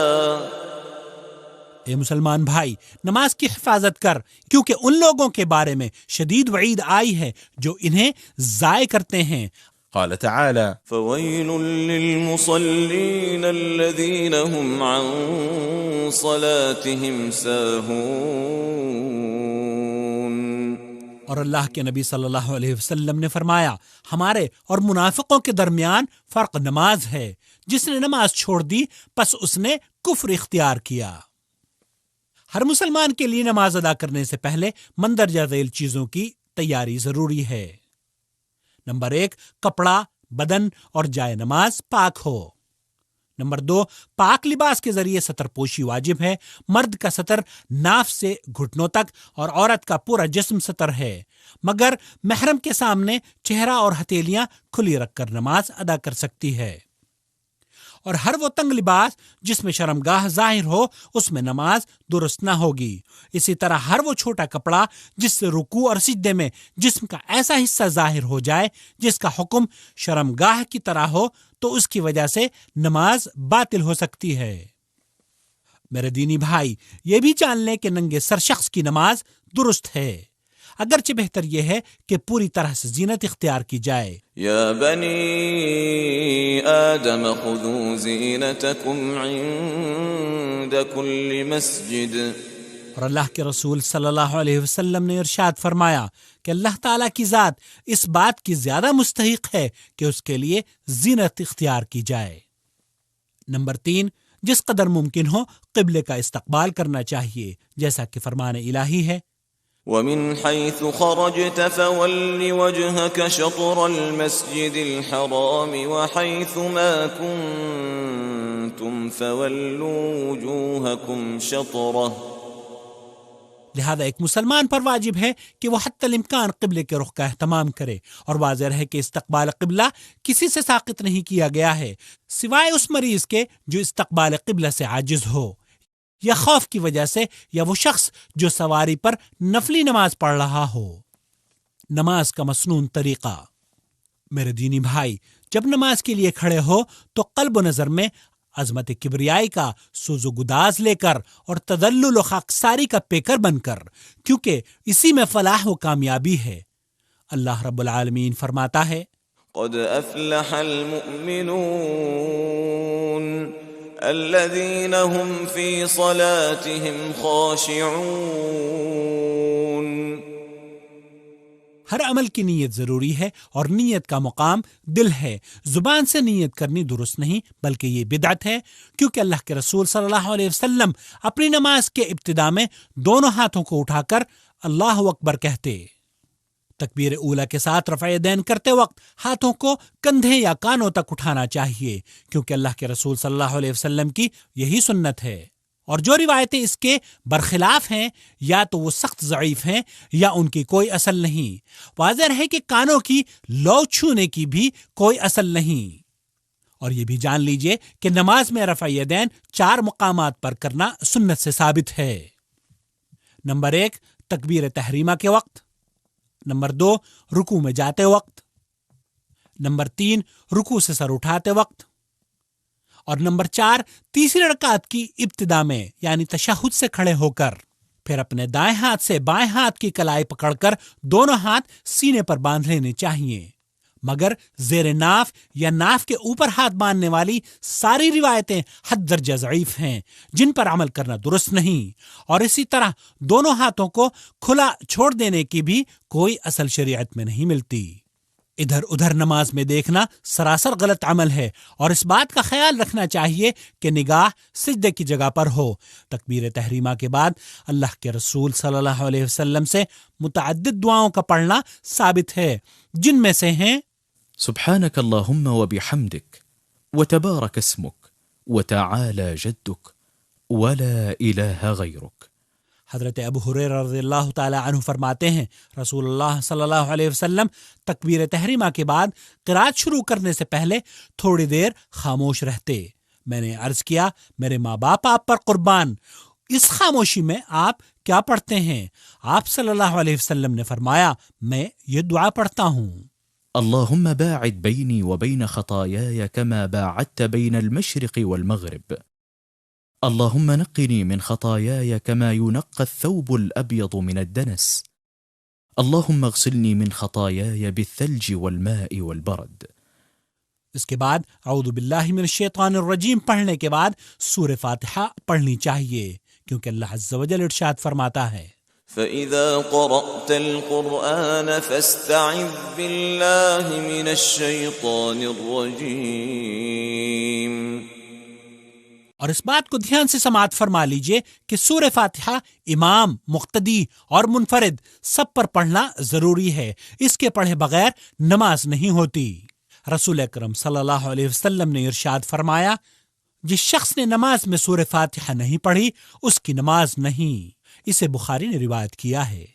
اے مسلمان بھائی، نماز کی حفاظت کر، کیونکہ ان لوگوں کے بارے میں شدید وعید آئی ہے جو انہیں ضائع کرتے ہیں۔ قال تعالى فويل للمصلين الذين هم عن صلاتهم ساهون۔ اور اللہ کے نبی صلی اللہ علیہ وسلم نے فرمایا، ہمارے اور منافقوں کے درمیان فرق نماز ہے، جس نے نماز چھوڑ دی پس اس نے کفر اختیار کیا۔ ہر مسلمان کے لیے نماز ادا کرنے سے پہلے مندرجہ ذیل چیزوں کی تیاری ضروری ہے۔ نمبر 1، کپڑا، بدن اور جائے نماز پاک ہو۔ نمبر 2، پاک لباس کے ذریعے ستر پوشی واجب ہے۔ مرد کا ستر ناف سے گھٹنوں تک اور عورت کا پورا جسم ستر ہے، مگر محرم کے سامنے چہرہ اور ہتھیلیاں کھلی رکھ کر نماز ادا کر سکتی ہے۔ اور ہر وہ تنگ لباس جس میں شرمگاہ ظاہر ہو اس میں نماز درست نہ ہوگی۔ اسی طرح ہر وہ چھوٹا کپڑا جس سے رکوع اور سجدے میں جسم کا ایسا حصہ ظاہر ہو جائے جس کا حکم شرمگاہ کی طرح ہو تو اس کی وجہ سے نماز باطل ہو سکتی ہے۔ میرے دینی بھائی، یہ بھی جان لیں کہ ننگے سر شخص کی نماز درست ہے، اگرچہ بہتر یہ ہے کہ پوری طرح سے زینت اختیار کی جائے۔ یا بنی آدم خذوا زینتکم عند کل مسجد۔ اور اللہ کے رسول صلی اللہ علیہ وسلم نے ارشاد فرمایا کہ اللہ تعالیٰ کی ذات اس بات کی زیادہ مستحق ہے کہ اس کے لیے زینت اختیار کی جائے۔ نمبر 3، جس قدر ممکن ہو قبلے کا استقبال کرنا چاہیے، جیسا کہ فرمان الہی ہے، ومن حيث خرجت فول وجهك شطر المسجد الحرام وحيث ما كنتم فولوا وجوهكم شطره۔ لہذا ایک مسلمان پر واجب ہے کہ وہ حتی الامکان قبلے کے رخ کا اہتمام کرے، اور واضح ہے کہ استقبال قبلہ کسی سے ساقط نہیں کیا گیا ہے سوائے اس مریض کے جو استقبال قبلہ سے عاجز ہو، یا خوف کی وجہ سے، یا وہ شخص جو سواری پر نفلی نماز پڑھ رہا ہو۔ نماز کا مسنون طریقہ۔ میرے دینی بھائی، جب نماز کے لیے کھڑے ہو تو قلب و نظر میں عظمت کبریائی کا سوز و گداز لے کر اور تذلل و خاکساری کا پیکر بن کر، کیونکہ اسی میں فلاح و کامیابی ہے۔ اللہ رب العالمین فرماتا ہے، قد افلح المؤمنون الذين هم في صلاتهم خاشعون۔ ہر عمل کی نیت ضروری ہے، اور نیت کا مقام دل ہے۔ زبان سے نیت کرنی درست نہیں، بلکہ یہ بدعت ہے، کیونکہ اللہ کے رسول صلی اللہ علیہ وسلم اپنی نماز کے ابتدا میں دونوں ہاتھوں کو اٹھا کر اللہ اکبر کہتے۔ تکبیر اولیٰ کے ساتھ رفع یدین کرتے وقت ہاتھوں کو کندھے یا کانوں تک اٹھانا چاہیے، کیونکہ اللہ کے رسول صلی اللہ علیہ وسلم کی یہی سنت ہے۔ اور جو روایتیں اس کے برخلاف ہیں یا تو وہ سخت ضعیف ہیں یا ان کی کوئی اصل نہیں۔ واضح ہے کہ کانوں کی لو چھونے کی بھی کوئی اصل نہیں۔ اور یہ بھی جان لیجئے کہ نماز میں رفع یدین 4 مقامات پر کرنا سنت سے ثابت ہے۔ نمبر 1، تکبیر تحریمہ کے وقت۔ نمبر 2، رکوع میں جاتے وقت۔ نمبر 3، رکوع سے سر اٹھاتے وقت۔ اور نمبر 4، تیسری رکعت کی ابتدا میں یعنی تشہد سے کھڑے ہو کر۔ پھر اپنے دائیں ہاتھ سے بائیں ہاتھ کی کلائی پکڑ کر دونوں ہاتھ سینے پر باندھ لینے چاہیے، مگر زیر ناف یا ناف کے اوپر ہاتھ باندھنے والی ساری روایتیں حد درجہ ضعیف ہیں، جن پر عمل کرنا درست نہیں۔ اور اسی طرح دونوں ہاتھوں کو کھلا چھوڑ دینے کی بھی کوئی اصل شریعت میں نہیں ملتی۔ ادھر ادھر نماز میں دیکھنا سراسر غلط عمل ہے، اور اس بات کا خیال رکھنا چاہیے کہ نگاہ سجدے کی جگہ پر ہو۔ تکبیر تحریمہ کے بعد اللہ کے رسول صلی اللہ علیہ وسلم سے متعدد دعاؤں کا پڑھنا ثابت ہے، جن میں سے ہیں سبحانك اللهم وبحمدك وتبارك اسمك وتعالى جدك ولا إله غيرك۔ حضرت ابو ہریرہ رضی اللہ تعالی عنہ فرماتے ہیں رسول اللہ صلی اللہ علیہ وسلم تکبیر تحریمہ کے بعد قرات شروع کرنے سے پہلے تھوڑی دیر خاموش رہتے۔ میں نے عرض کیا میرے ماں باپ آپ پر قربان، اس خاموشی میں آپ کیا پڑھتے ہیں؟ آپ صلی اللہ علیہ وسلم نے فرمایا میں یہ دعا پڑھتا ہوں، اللهم باعد بيني وبين خطاياي كما باعدت بين المشرق والمغرب، اللهم نقني من خطاياي كما ينقى الثوب الأبيض من الدنس، اللهم اغسلني من خطاياي بالثلج والماء والبرد۔ اس کے بعد اعوذ باللہ من الشیطان الرجیم پڑھنے کے بعد سورہ فاتحہ پڑھنی چاہیے، کیونکہ اللہ عز و جل ارشاد فرماتا ہے فَإِذَا قَرَأْتَ الْقُرْآنَ فَاسْتَعِذْ بِاللَّهِ مِنَ الشَّيْطَانِ الرَّجِيمِ۔ اور اس بات کو دھیان سے سماعت فرما لیجئے کہ سورہ فاتحہ امام، مقتدی اور منفرد سب پر پڑھنا ضروری ہے، اس کے پڑھے بغیر نماز نہیں ہوتی۔ رسول اکرم صلی اللہ علیہ وسلم نے ارشاد فرمایا جس شخص نے نماز میں سورہ فاتحہ نہیں پڑھی اس کی نماز نہیں، اسے بخاری نے روایت کیا ہے۔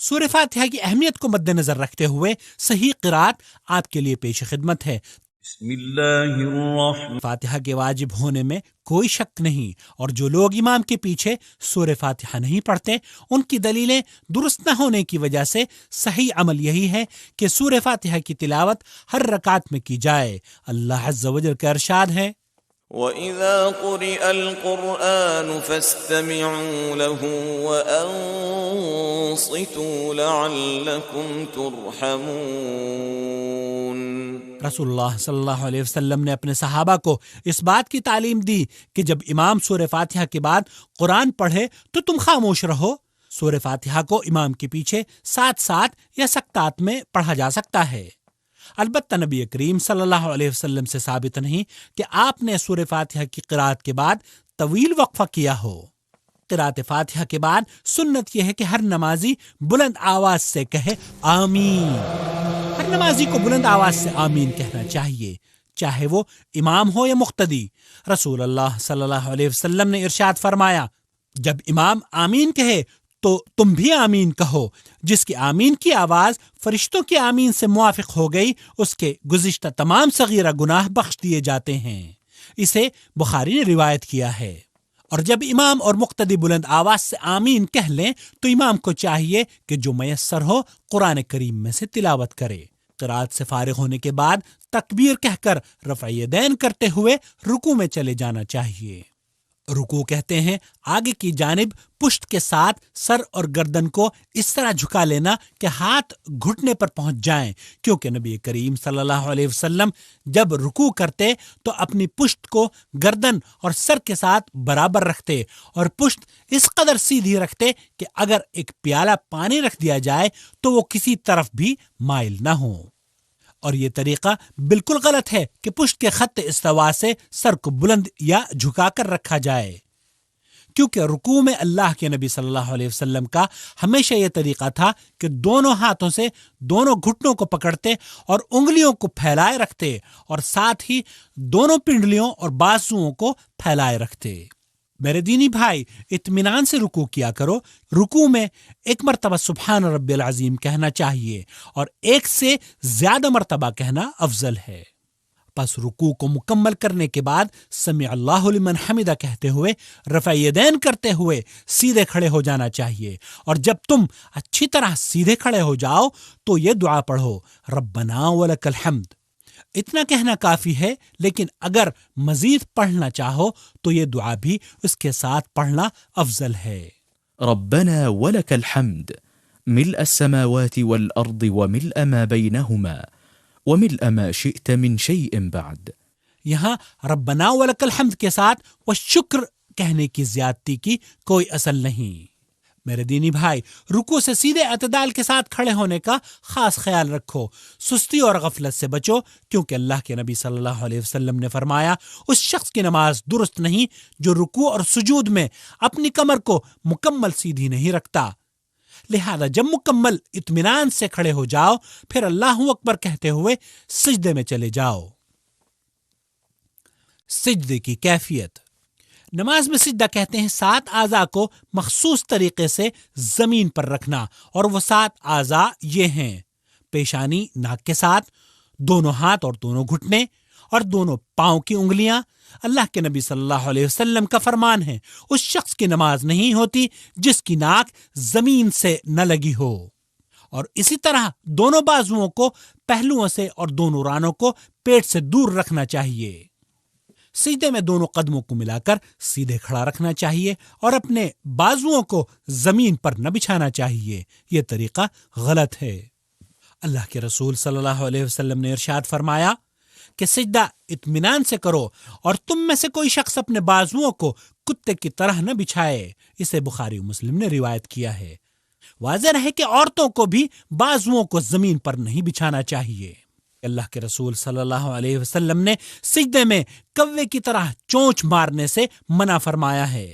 سورہ فاتحہ کی اہمیت کو مد نظر رکھتے ہوئے صحیح قرات آپ کے لیے پیش خدمت ہے۔ بسم اللہ الرحمن فاتحہ کے واجب ہونے میں کوئی شک نہیں، اور جو لوگ امام کے پیچھے سورہ فاتحہ نہیں پڑھتے ان کی دلیلیں درست نہ ہونے کی وجہ سے صحیح عمل یہی ہے کہ سورہ فاتحہ کی تلاوت ہر رکعت میں کی جائے۔ اللہ عز و جل کا ارشاد ہے وَإِذَا قُرِئَ الْقُرْآنُ فَاسْتَمِعُوا لَهُ وَأَنصِتُوا لَعَلَّكُمْ تُرْحَمُونَ۔ رسول اللہ صلی اللہ علیہ وسلم نے اپنے صحابہ کو اس بات کی تعلیم دی کہ جب امام سورہ فاتحہ کے بعد قرآن پڑھے تو تم خاموش رہو۔ سورہ فاتحہ کو امام کے پیچھے ساتھ ساتھ یا سکتات میں پڑھا جا سکتا ہے، البتہ نبی کریم صلی اللہ علیہ وسلم سے ثابت نہیں کہ آپ نے سورہ فاتحہ کی قرات کے بعد طویل وقفہ کیا ہو۔ قرات فاتحہ کے بعد سنت یہ ہے کہ ہر نمازی بلند آواز سے کہے آمین۔ ہر نمازی کو بلند آواز سے آمین کہنا چاہیے، چاہے وہ امام ہو یا مقتدی۔ رسول اللہ صلی اللہ علیہ وسلم نے ارشاد فرمایا جب امام آمین کہے تو تم بھی آمین کہو، جس کی آمین کی آواز فرشتوں کی آمین سے موافق ہو گئی اس کے گزشتہ تمام صغیرہ گناہ بخش دیے جاتے ہیں۔ اسے بخاری نے روایت کیا ہے۔ اور جب امام اور مقتدی بلند آواز سے آمین کہہ لیں تو امام کو چاہیے کہ جو میسر ہو قرآن کریم میں سے تلاوت کرے۔ قرات سے فارغ ہونے کے بعد تکبیر کہہ کر رفع یدین کرتے ہوئے رکوع میں چلے جانا چاہیے۔ رکوع کہتے ہیں آگے کی جانب پشت کے ساتھ سر اور گردن کو اس طرح جھکا لینا کہ ہاتھ گھٹنے پر پہنچ جائیں، کیونکہ نبی کریم صلی اللہ علیہ وسلم جب رکوع کرتے تو اپنی پشت کو گردن اور سر کے ساتھ برابر رکھتے اور پشت اس قدر سیدھی رکھتے کہ اگر ایک پیالہ پانی رکھ دیا جائے تو وہ کسی طرف بھی مائل نہ ہو۔ اور یہ طریقہ بالکل غلط ہے کہ پشت کے خط استوا سے سر کو بلند یا جھکا کر رکھا جائے، کیونکہ رکوع میں اللہ کے نبی صلی اللہ علیہ وسلم کا ہمیشہ یہ طریقہ تھا کہ دونوں ہاتھوں سے دونوں گھٹنوں کو پکڑتے اور انگلیوں کو پھیلائے رکھتے اور ساتھ ہی دونوں پنڈلیوں اور بازوؤں کو پھیلائے رکھتے۔ میرے دینی بھائی اطمینان سے رکوع کیا کرو۔ رکوع میں ایک مرتبہ سبحان ربی العظیم کہنا چاہیے اور ایک سے زیادہ مرتبہ کہنا افضل ہے۔ پس رکوع کو مکمل کرنے کے بعد سمع اللہ لمن حمدہ کہتے ہوئے رفع یدین کرتے ہوئے سیدھے کھڑے ہو جانا چاہیے، اور جب تم اچھی طرح سیدھے کھڑے ہو جاؤ تو یہ دعا پڑھو ربنا ولک الحمد۔ اتنا کہنا کافی ہے، لیکن اگر مزید پڑھنا چاہو تو یہ دعا بھی اس کے ساتھ پڑھنا افضل ہے۔ ربنا ولك الحمد ملء السماوات والأرض وملء ما بينهما وملء ما شئت من شيء بعد۔ یہاں ربنا ولک الحمد کے ساتھ وہ شکر کہنے کی زیادتی کی کوئی اصل نہیں۔ میرے دینی بھائی رکوع سے سیدھے اعتدال کے ساتھ کھڑے ہونے کا خاص خیال رکھو، سستی اور غفلت سے بچو، کیونکہ اللہ کے نبی صلی اللہ علیہ وسلم نے فرمایا اس شخص کی نماز درست نہیں جو رکوع اور سجود میں اپنی کمر کو مکمل سیدھی نہیں رکھتا۔ لہذا جب مکمل اطمینان سے کھڑے ہو جاؤ پھر اللہ اکبر کہتے ہوئے سجدے میں چلے جاؤ۔ سجدے کی کیفیت۔ نماز میں سجدہ کہتے ہیں 7 اعضاء کو مخصوص طریقے سے زمین پر رکھنا، اور وہ 7 اعضاء یہ ہیں: پیشانی ناک کے ساتھ، دونوں ہاتھ اور دونوں گھٹنے، اور دونوں پاؤں کی انگلیاں۔ اللہ کے نبی صلی اللہ علیہ وسلم کا فرمان ہے، اس شخص کی نماز نہیں ہوتی جس کی ناک زمین سے نہ لگی ہو۔ اور اسی طرح دونوں بازوؤں کو پہلوؤں سے اور دونوں رانوں کو پیٹ سے دور رکھنا چاہیے۔ سجدے میں دونوں قدموں کو ملا کر سیدھے کھڑا رکھنا چاہیے اور اپنے بازوؤں کو زمین پر نہ بچھانا چاہیے۔ یہ طریقہ غلط ہے۔ اللہ کے رسول صلی اللہ علیہ وسلم نے ارشاد فرمایا کہ سجدہ اطمینان سے کرو، اور تم میں سے کوئی شخص اپنے بازوؤں کو کتے کی طرح نہ بچھائے۔ اسے بخاری و مسلم نے روایت کیا ہے۔ واضح ہے کہ عورتوں کو بھی بازوؤں کو زمین پر نہیں بچھانا چاہیے۔ اللہ کے رسول صلی اللہ علیہ وسلم نے سجدے میں کوے کی طرح چونچ مارنے سے منع فرمایا ہے۔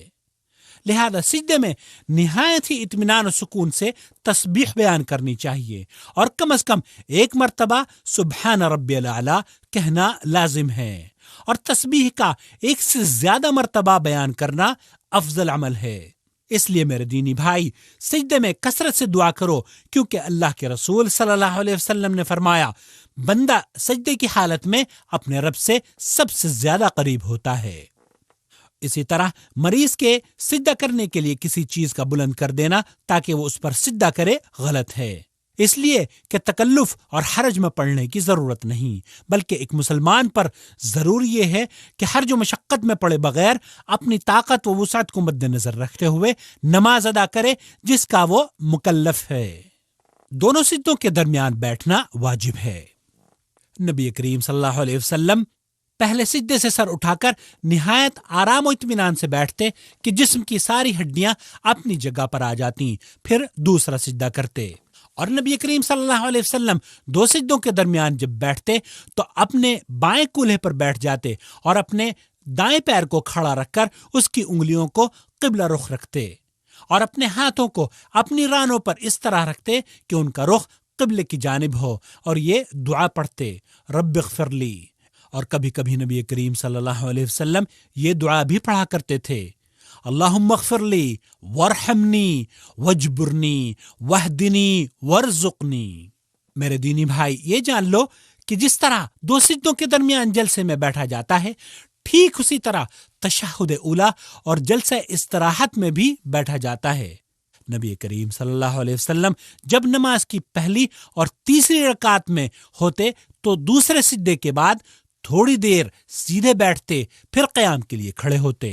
لہذا سجدے میں نہایت ہی اطمینان و سکون سے تسبیح بیان کرنی چاہیے، اور کم از کم 1 مرتبہ سبحان ربی الاعلی کہنا لازم ہے، اور تسبیح کا 1 سے زیادہ مرتبہ بیان کرنا افضل عمل ہے۔ اس لیے میرے دینی بھائی، سجدے میں کثرت سے دعا کرو، کیونکہ اللہ کے رسول صلی اللہ علیہ وسلم نے فرمایا، بندہ سجدے کی حالت میں اپنے رب سے سب سے زیادہ قریب ہوتا ہے۔ اسی طرح مریض کے سجدہ کرنے کے لیے کسی چیز کا بلند کر دینا تاکہ وہ اس پر سجدہ کرے غلط ہے، اس لیے کہ تکلف اور حرج میں پڑنے کی ضرورت نہیں، بلکہ ایک مسلمان پر ضروری یہ ہے کہ حرج و مشقت میں پڑے بغیر اپنی طاقت و وسعت کو مد نظر رکھتے ہوئے نماز ادا کرے جس کا وہ مکلف ہے۔ دونوں سجدوں کے درمیان بیٹھنا واجب ہے۔ نبی کریم صلی اللہ علیہ وسلم پہلے سجدے سے سر اٹھا کر نہایت آرام و اطمینان سے بیٹھتے کہ جسم کی ساری ہڈیاں اپنی جگہ پر آ جاتی، پھر دوسرا سجدہ کرتے۔ اور نبی کریم صلی اللہ علیہ وسلم 2 سجدوں کے درمیان جب بیٹھتے تو اپنے بائیں کولہے پر بیٹھ جاتے اور اپنے دائیں پیر کو کھڑا رکھ کر اس کی انگلیوں کو قبلہ رخ رکھتے، اور اپنے ہاتھوں کو اپنی رانوں پر اس طرح رکھتے کہ ان کا رخ قبلے کی جانب ہو، اور یہ دعا پڑھتے، رب اغفر لی۔ اور کبھی کبھی نبی کریم صلی اللہ علیہ وسلم یہ دعا بھی پڑھا کرتے تھے، اللہم اغفر لی وارحمنی واجبرنی واہدنی وارزقنی۔ میرے دینی بھائی، یہ جان لو کہ جس طرح 2 سجدوں کے درمیان جلسے میں بیٹھا جاتا ہے، ٹھیک اسی طرح تشہد اولیٰ اور جلسہ استراحت میں بھی بیٹھا جاتا ہے۔ نبی کریم صلی اللہ علیہ وسلم جب نماز کی پہلی اور تیسری رکعت میں ہوتے تو دوسرے سجدے کے بعد تھوڑی دیر سیدھے بیٹھتے، پھر قیام کے لیے کھڑے ہوتے۔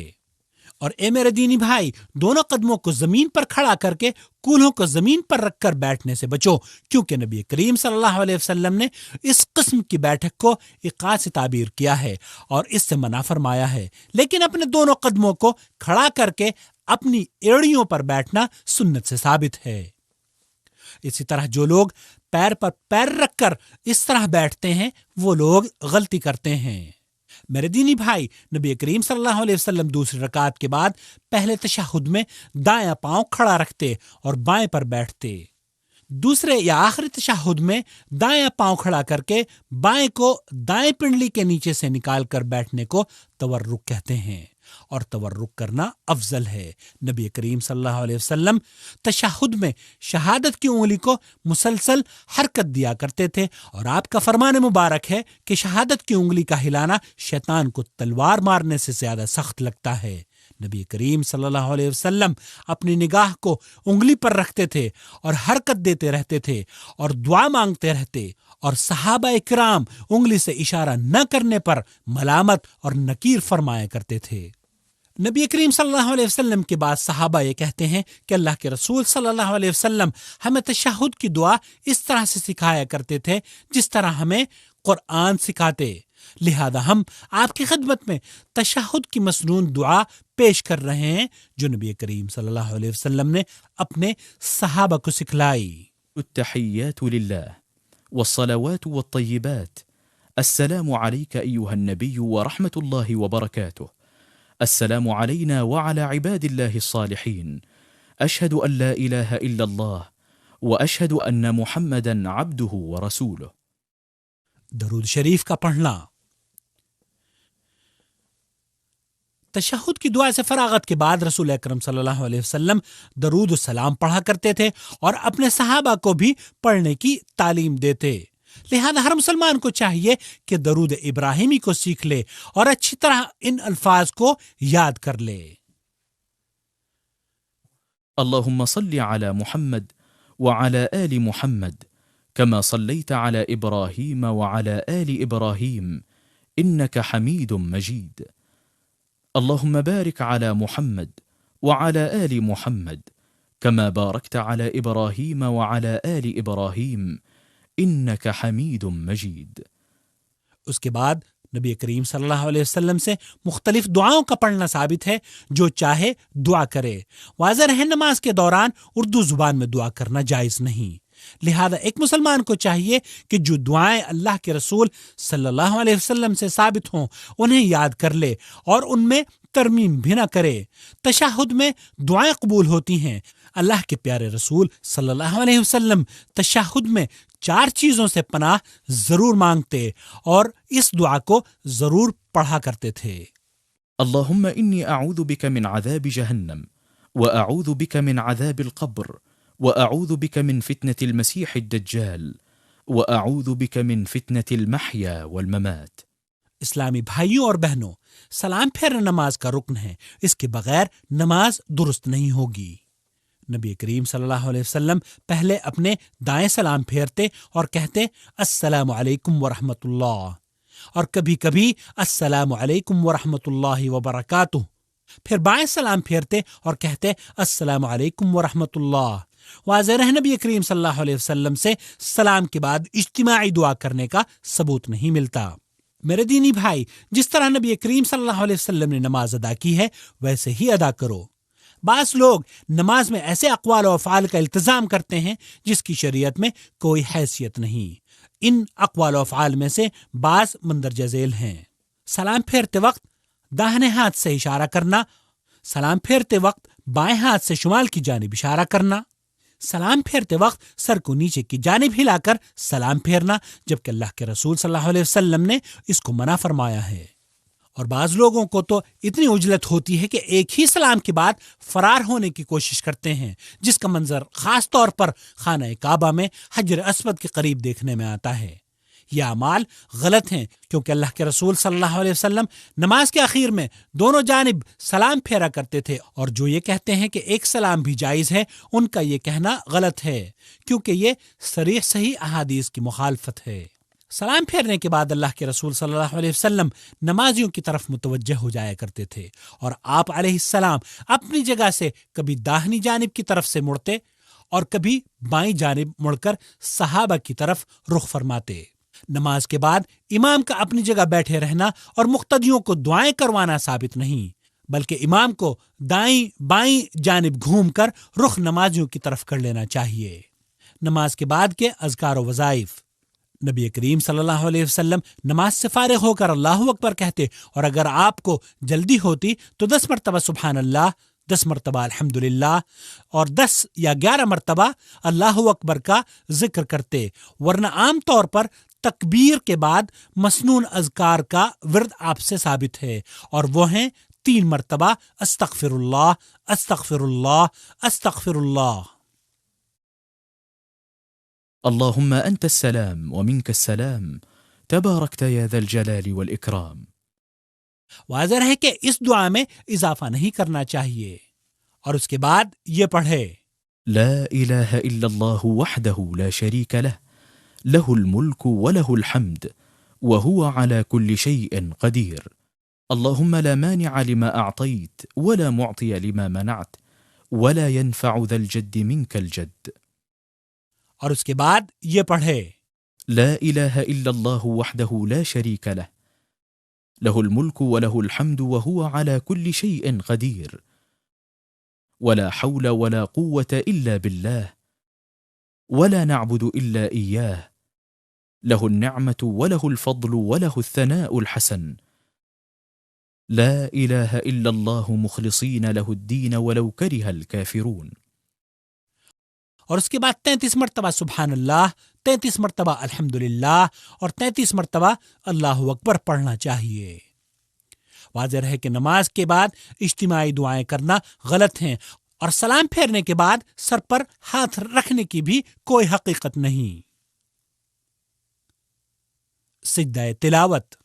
اور اے میرے دینی بھائی، دونوں قدموں کو زمین پر کھڑا کر کے کولہوں کو زمین پر رکھ کر بیٹھنے سے بچو، کیونکہ نبی کریم صلی اللہ علیہ وسلم نے اس قسم کی بیٹھک کو ایقاع سے تعبیر کیا ہے اور اس سے منع فرمایا ہے۔ لیکن اپنے دونوں قدموں کو کھڑا کر کے اپنی ایڑیوں پر بیٹھنا سنت سے ثابت ہے۔ اسی طرح جو لوگ پیر پر پیر رکھ کر اس طرح بیٹھتے ہیں وہ لوگ غلطی کرتے ہیں۔ میرے دینی بھائی، نبی کریم صلی اللہ علیہ وسلم دوسری رکعت کے بعد پہلے تشہد میں دایاں پاؤں کھڑا رکھتے اور بائیں پر بیٹھتے۔ دوسرے یا آخری تشہد میں دایاں پاؤں کھڑا کر کے بائیں کو دائیں پنڈلی کے نیچے سے نکال کر بیٹھنے کو تورک کہتے ہیں، اور تورک کرنا افضل ہے۔ نبی کریم صلی اللہ علیہ وسلم تشہد میں شہادت کی انگلی کو مسلسل حرکت دیا کرتے تھے، اور آپ کا فرمان مبارک ہے کہ شہادت کی انگلی کا ہلانا شیطان کو تلوار مارنے سے زیادہ سخت لگتا ہے۔ نبی کریم صلی اللہ علیہ وسلم اپنی نگاہ کو انگلی پر رکھتے تھے اور حرکت دیتے رہتے تھے اور دعا مانگتے رہتے، اور صحابہ اکرام انگلی سے اشارہ نہ کرنے پر ملامت اور نکیر فرمایا کرتے تھے۔ نبی کریم صلی اللہ علیہ وسلم کے بعد صحابہ یہ کہتے ہیں کہ اللہ کے رسول صلی اللہ علیہ وسلم ہمیں تشہد کی دعا اس طرح سے سکھایا کرتے تھے جس طرح ہمیں قرآن سکھاتے، لہذا ہم آپ کی خدمت میں تشہد کی مسنون دعا پیش کر رہے ہیں جو نبی کریم صلی اللہ علیہ وسلم نے اپنے صحابہ کو سکھلائی۔ التحيات لله والصلوات والطيبات السلام عليك أيها النبي ورحمة الله وبركاته السلام علينا وعلى عباد الله الصالحين أشهد أن لا إله إلا الله وأشهد أن محمدا عبده ورسوله. درود شریف کا پڑھنا. تشہد کی دعا سے فراغت کے بعد رسول اکرم صلی اللہ علیہ وسلم درود و سلام پڑھا کرتے تھے اور اپنے صحابہ کو بھی پڑھنے کی تعلیم دیتے. لہذا ہر مسلمان کو چاہیے کہ درود ابراہیمی کو سیکھ لے اور اچھی طرح ان الفاظ کو یاد کر لے. اللهم صل على محمد وعلى آل محمد كما صليت على إبراهيم وعلى آل إبراهيم إنك حميد مجيد. اللهم بارك على محمد وعلى آل محمد كما باركت على إبراهيم وعلى آل إبراهيم إنك حميد مجيد. اس کے بعد نبی کریم صلی اللہ علیہ وسلم سے مختلف دعاؤں کا پڑھنا ثابت ہے. جو چاہے دعا کرے. واضح رہے نماز کے دوران اردو زبان میں دعا کرنا جائز نہیں. لہذا ایک مسلمان کو چاہیے کہ جو دعائیں اللہ کے رسول صلی اللہ علیہ وسلم سے ثابت ہوں انہیں یاد کر لے اور ان میں ترمیم بھی نہ کرے. تشہد میں دعائیں قبول ہوتی ہیں. اللہ کے پیارے رسول صلی اللہ علیہ وسلم تشہد میں 4 چیزوں سے پناہ ضرور مانگتے اور اس دعا کو ضرور پڑھا کرتے تھے. اللهم إني أعوذ بك من عذاب جهنم وأعوذ بك من عذاب القبر وأعوذ بك من فتنة المسيح الدجال وأعوذ بك من فتنة المحيا والممات. اسلامی بھائیوں اور بہنوں، سلام پھیرنا نماز کا رکن ہے. اس کے بغیر نماز درست نہیں ہوگی. نبی کریم صلی اللہ علیہ وسلم پہلے اپنے دائیں سلام پھیرتے اور کہتے السلام علیکم ورحمۃ اللہ، اور کبھی کبھی السلام علیکم ورحمۃ اللہ وبرکاتہ. پھر بائیں سلام پھیرتے اور کہتے السلام علیکم ورحمۃ اللہ. واضح رہ نبی کریم صلی اللہ علیہ وسلم سے سلام کے بعد اجتماعی دعا کرنے کا ثبوت نہیں ملتا. میرے دینی بھائی، جس طرح نبی کریم صلی اللہ علیہ وسلم نے نماز ادا کی ہے ویسے ہی ادا کرو. بعض لوگ نماز میں ایسے اقوال و افعال کا التزام کرتے ہیں جس کی شریعت میں کوئی حیثیت نہیں. ان اقوال و افعال میں سے بعض مندرجہ ذیل ہیں: سلام پھیرتے وقت داہنے ہاتھ سے اشارہ کرنا، سلام پھیرتے وقت بائیں ہاتھ سے شمال کی جانب اشارہ کرنا، سلام پھیرتے وقت سر کو نیچے کی جانب ہلا کر سلام پھیرنا، جبکہ اللہ کے رسول صلی اللہ علیہ وسلم نے اس کو منع فرمایا ہے. اور بعض لوگوں کو تو اتنی عجلت ہوتی ہے کہ ایک ہی سلام کے بعد فرار ہونے کی کوشش کرتے ہیں، جس کا منظر خاص طور پر خانہ کعبہ میں حجر اسود کے قریب دیکھنے میں آتا ہے. یہ اعمال غلط ہیں، کیونکہ اللہ کے رسول صلی اللہ علیہ وسلم نماز کے اخیر میں دونوں جانب سلام پھیرا کرتے تھے، اور جو یہ کہتے ہیں کہ ایک سلام بھی جائز ہے ان کا یہ کہنا غلط ہے، کیونکہ یہ صریح صحیح احادیث کی مخالفت ہے. سلام پھیرنے کے بعد اللہ کے رسول صلی اللہ علیہ وسلم نمازیوں کی طرف متوجہ ہو جایا کرتے تھے، اور آپ علیہ السلام اپنی جگہ سے کبھی داہنی جانب کی طرف سے مڑتے اور کبھی بائیں جانب مڑ کر صحابہ کی طرف رخ فرماتے. نماز کے بعد امام کا اپنی جگہ بیٹھے رہنا اور مقتدیوں کو دعائیں کروانا ثابت نہیں، بلکہ امام کو دائیں بائیں جانب گھوم کر رخ نمازیوں کی طرف کر لینا چاہیے. نماز کے بعد کے اذکار و وظائف: نبی کریم صلی اللہ علیہ وسلم نماز سے فارغ ہو کر اللہ اکبر کہتے، اور اگر آپ کو جلدی ہوتی تو 10 مرتبہ سبحان اللہ، 10 مرتبہ الحمدللہ اور 10 یا 11 مرتبہ اللہ اکبر کا ذکر کرتے. ورنہ عام طور پر تکبیر کے بعد مسنون اذکار کا ورد آپ سے ثابت ہے، اور وہ ہیں 3 مرتبہ استغفر اللہ، استغفر اللہ، استغفر اللہ. اللهم أنت السلام ومنك السلام تباركت يا ذا الجلال والإكرام. واضح ہے کہ اس دعا میں اضافہ نہیں کرنا چاہیے. اور اس کے بعد یہ پڑھے لا إله إلا الله وحده لا شريك له له الملك وله الحمد وهو على كل شيء قدير. اللهم لا مانع لما أعطيت ولا معطي لما منعت ولا ينفع ذا الجد منك الجد. اور اس کے بعد یہ پڑھے لا إله إلا الله وحده لا شريك له له الملك وله الحمد وهو على كل شيء قدير ولا حول ولا قوة إلا بالله ولا نعبد إلا إياه له النعمة وله الفضل وله الثناء الحسن لا إله إلا الله مخلصين له الدين ولو كره الكافرون. اور اس کے بعد 33 مرتبہ سبحان اللہ، 33 مرتبہ الحمدللہ اور 33 مرتبہ اللہ اکبر پڑھنا چاہیے۔ واضح ہے کہ نماز کے بعد اجتماعی دعائیں کرنا غلط ہیں، اور سلام پھیرنے کے بعد سر پر ہاتھ رکھنے کی بھی کوئی حقیقت نہیں۔ سجدہ تلاوت۔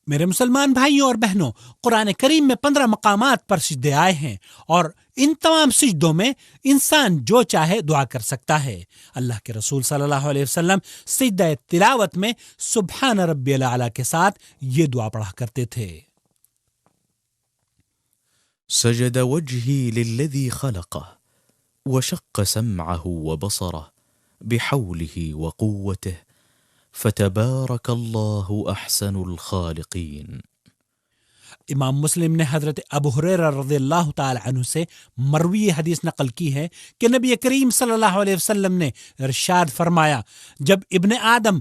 میرے مسلمان بھائیوں اور بہنوں، قرآن کریم میں 15 مقامات پر سجدے آئے ہیں، اور ان تمام سجدوں میں انسان جو چاہے دعا کر سکتا ہے۔ اللہ کے رسول صلی اللہ علیہ وسلم سجدہ تلاوت میں سبحان ربی الاعلی کے ساتھ یہ دعا پڑھا کرتے تھے۔ سجد وجهي للذي خلقه وشق سمعه وبصره بحوله وقوته فتبارك الله أحسن الخالقين۔ امام مسلم نے حضرت ابو ہریرہ رضی اللہ تعالی عنہ سے مروی حدیث نقل کی ہے کہ نبی کریم صلی اللہ علیہ وسلم نے ارشاد فرمایا، جب ابن آدم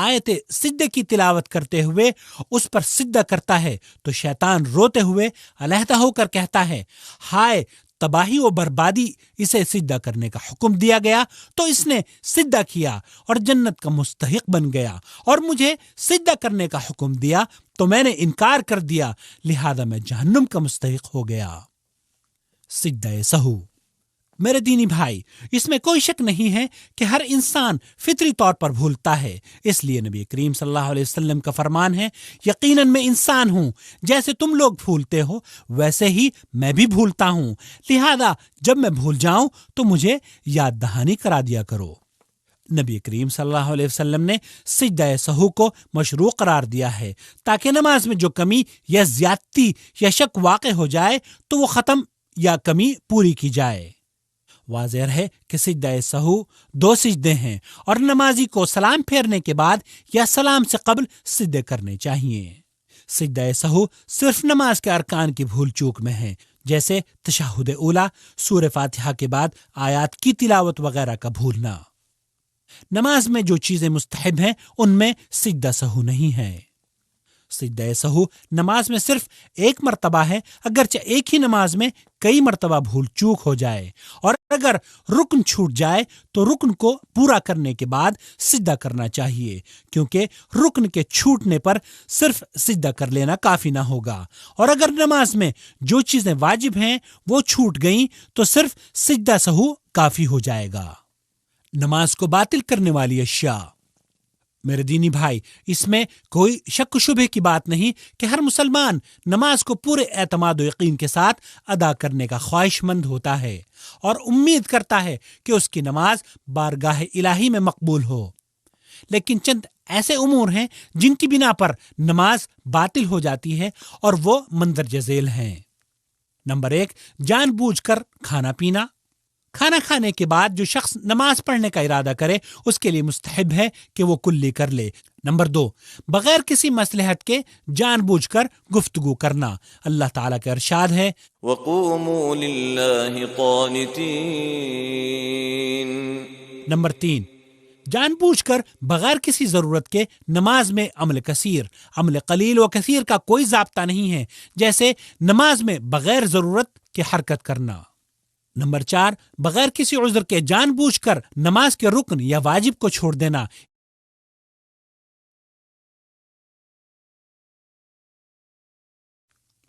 آیت سجدے کی تلاوت کرتے ہوئے اس پر سجدہ کرتا ہے تو شیطان روتے ہوئے علیحدہ ہو کر کہتا ہے، ہائے تباہی و بربادی، اسے سجدہ کرنے کا حکم دیا گیا تو اس نے سجدہ کیا اور جنت کا مستحق بن گیا، اور مجھے سجدہ کرنے کا حکم دیا تو میں نے انکار کر دیا، لہذا میں جہنم کا مستحق ہو گیا۔ سجدہ سہو۔ میرے دینی بھائی، اس میں کوئی شک نہیں ہے کہ ہر انسان فطری طور پر بھولتا ہے، اس لیے نبی کریم صلی اللہ علیہ وسلم کا فرمان ہے، یقیناً میں انسان ہوں، جیسے تم لوگ بھولتے ہو ویسے ہی میں بھی بھولتا ہوں، لہذا جب میں بھول جاؤں تو مجھے یاد دہانی کرا دیا کرو۔ نبی کریم صلی اللہ علیہ وسلم نے سجدہ سہو کو مشروع قرار دیا ہے تاکہ نماز میں جو کمی یا زیادتی یا شک واقع ہو جائے تو وہ ختم یا کمی پوری کی جائے۔ واضح ہے کہ سجدہ سہو 2 سجدے ہیں، اور نمازی کو سلام پھیرنے کے بعد یا سلام سے قبل سجدے کرنے چاہیے۔ سجدہ سہو صرف نماز کے ارکان کی بھول چوک میں ہے، جیسے تشہد اولیٰ، سورہ فاتحہ کے بعد آیات کی تلاوت وغیرہ کا بھولنا۔ نماز میں جو چیزیں مستحب ہیں ان میں سجدہ سہو نہیں ہے۔ سجدہ سہو نماز میں صرف 1 مرتبہ ہے، اگرچہ ایک ہی نماز میں کئی مرتبہ بھول چوک ہو جائے، اور اگر رکن چھوٹ جائے تو رکن کو پورا کرنے کے بعد سجدہ کرنا چاہیے، کیونکہ رکن کے چھوٹنے پر صرف سجدہ کر لینا کافی نہ ہوگا، اور اگر نماز میں جو چیزیں واجب ہیں وہ چھوٹ گئیں تو صرف سجدہ سہو کافی ہو جائے گا۔ نماز کو باطل کرنے والی اشیاء۔ میرے دینی بھائی، اس میں کوئی شک و شبہ کی بات نہیں کہ ہر مسلمان نماز کو پورے اعتماد و یقین کے ساتھ ادا کرنے کا خواہش مند ہوتا ہے اور امید کرتا ہے کہ اس کی نماز بارگاہ الہی میں مقبول ہو، لیکن چند ایسے امور ہیں جن کی بنا پر نماز باطل ہو جاتی ہے، اور وہ مندرجہ ذیل ہیں۔ نمبر 1، جان بوجھ کر کھانا پینا۔ کھانا کھانے کے بعد جو شخص نماز پڑھنے کا ارادہ کرے اس کے لیے مستحب ہے کہ وہ کلی کر لے۔ نمبر 2، بغیر کسی مصلحت کے جان بوجھ کر گفتگو کرنا۔ اللہ تعالیٰ کا ارشاد ہے، وَقُومُوا لِلَّهِ قَانِتِينَ۔ نمبر 3، جان بوجھ کر بغیر کسی ضرورت کے نماز میں عمل کثیر۔ عمل قلیل و کثیر کا کوئی ضابطہ نہیں ہے، جیسے نماز میں بغیر ضرورت کے حرکت کرنا۔ نمبر 4، بغیر کسی عذر کے جان بوجھ کر نماز کے رکن یا واجب کو چھوڑ دینا۔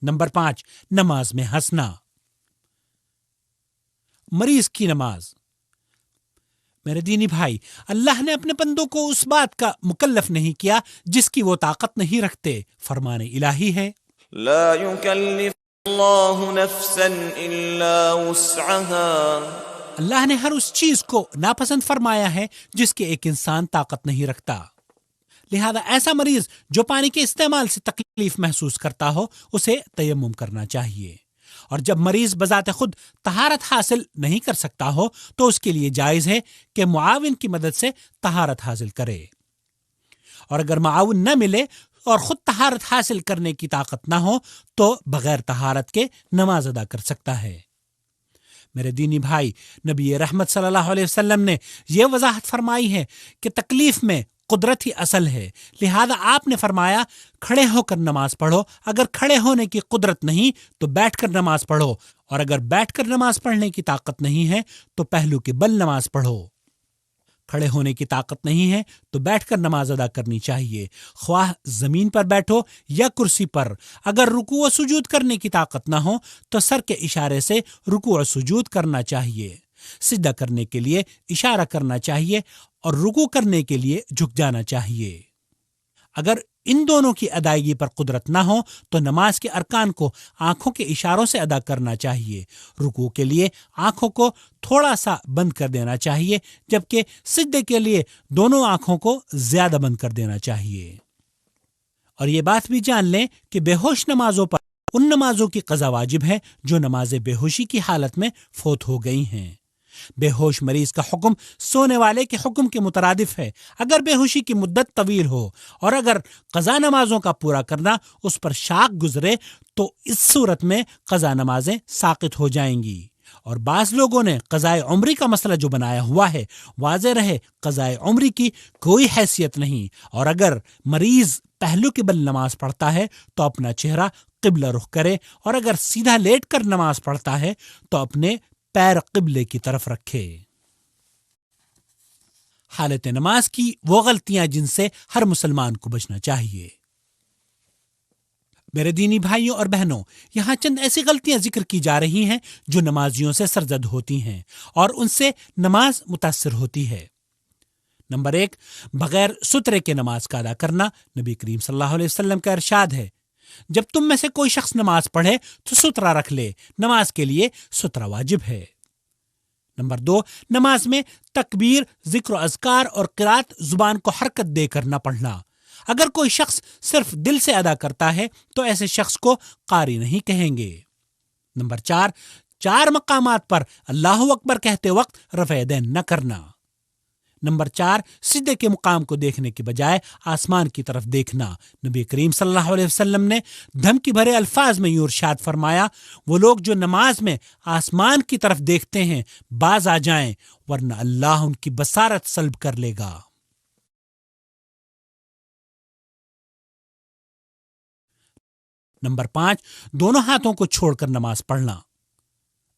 نمبر 5، نماز میں ہنسنا۔ مریض کی نماز۔ میرے دینی بھائی، اللہ نے اپنے بندوں کو اس بات کا مکلف نہیں کیا جس کی وہ طاقت نہیں رکھتے۔ فرمان الہی ہے، لا يكلف اللہ نفسا الا وسعها۔ اللہ نے ہر اس چیز کو ناپسند فرمایا ہے جس کے ایک انسان طاقت نہیں رکھتا، لہذا ایسا مریض جو پانی کے استعمال سے تکلیف محسوس کرتا ہو اسے تیمم کرنا چاہیے، اور جب مریض بذات خود طہارت حاصل نہیں کر سکتا ہو تو اس کے لیے جائز ہے کہ معاون کی مدد سے طہارت حاصل کرے، اور اگر معاون نہ ملے اور خود طہارت حاصل کرنے کی طاقت نہ ہو تو بغیر طہارت کے نماز ادا کر سکتا ہے۔ میرے دینی بھائی، نبی رحمت صلی اللہ علیہ وسلم نے یہ وضاحت فرمائی ہے کہ تکلیف میں قدرت ہی اصل ہے، لہذا آپ نے فرمایا کھڑے ہو کر نماز پڑھو، اگر کھڑے ہونے کی قدرت نہیں تو بیٹھ کر نماز پڑھو، اور اگر بیٹھ کر نماز پڑھنے کی طاقت نہیں ہے تو پہلو کے بل نماز پڑھو۔ کھڑے ہونے کی طاقت نہیں ہے تو بیٹھ کر نماز ادا کرنی چاہیے، خواہ زمین پر بیٹھو یا کرسی پر۔ اگر رکوع و سجود کرنے کی طاقت نہ ہو تو سر کے اشارے سے رکوع و سجود کرنا چاہیے، سجدہ کرنے کے لیے اشارہ کرنا چاہیے اور رکوع کرنے کے لیے جھک جانا چاہیے۔ اگر ان دونوں کی ادائیگی پر قدرت نہ ہو تو نماز کے ارکان کو آنکھوں کے اشاروں سے ادا کرنا چاہیے۔ رکوع کے لیے آنکھوں کو تھوڑا سا بند کر دینا چاہیے، جبکہ سجدے کے لیے دونوں آنکھوں کو زیادہ بند کر دینا چاہیے۔ اور یہ بات بھی جان لیں کہ بے ہوش نمازوں پر ان نمازوں کی قضا واجب ہے جو نماز بے ہوشی کی حالت میں فوت ہو گئی ہیں۔ بے ہوش مریض کا حکم سونے والے کے حکم کے مترادف ہے، اگر بے ہوشی کی مدت طویل ہو اور اگر قضا نمازوں کا پورا کرنا اس پر شاق گزرے تو اس صورت میں قضا نمازیں ساقط ہو جائیں گی۔ اور بعض لوگوں نے قضائے عمری کا مسئلہ جو بنایا ہوا ہے، واضح رہے قضائے عمری کی کوئی حیثیت نہیں، اور اگر مریض پہلو کے بل نماز پڑھتا ہے تو اپنا چہرہ قبلہ رخ کرے، اور اگر سیدھا لیٹ کر نماز پڑھتا ہے تو اپنے پیر قبلے کی طرف رکھے۔ حالت نماز کی وہ غلطیاں جن سے ہر مسلمان کو بچنا چاہیے۔ میرے دینی بھائیوں اور بہنوں، یہاں چند ایسی غلطیاں ذکر کی جا رہی ہیں جو نمازیوں سے سرزد ہوتی ہیں اور ان سے نماز متاثر ہوتی ہے۔ نمبر 1، بغیر سترے کے نماز کا ادا کرنا۔ نبی کریم صلی اللہ علیہ وسلم کا ارشاد ہے، جب تم میں سے کوئی شخص نماز پڑھے تو سترہ رکھ لے، نماز کے لیے سترہ واجب ہے۔ نمبر 2، نماز میں تکبیر، ذکر و اذکار اور قرات زبان کو حرکت دے کر نہ پڑھنا۔ اگر کوئی شخص صرف دل سے ادا کرتا ہے تو ایسے شخص کو قاری نہیں کہیں گے۔ نمبر 4، 4 مقامات پر اللہ اکبر کہتے وقت رفع یدین نہ کرنا۔ نمبر 4، سجدے کے مقام کو دیکھنے کے بجائے آسمان کی طرف دیکھنا۔ نبی کریم صلی اللہ علیہ وسلم نے دھمکی بھرے الفاظ میں یوں ارشاد فرمایا، وہ لوگ جو نماز میں آسمان کی طرف دیکھتے ہیں باز آ جائیں، ورنہ اللہ ان کی بصارت سلب کر لے گا۔ نمبر 5، دونوں ہاتھوں کو چھوڑ کر نماز پڑھنا۔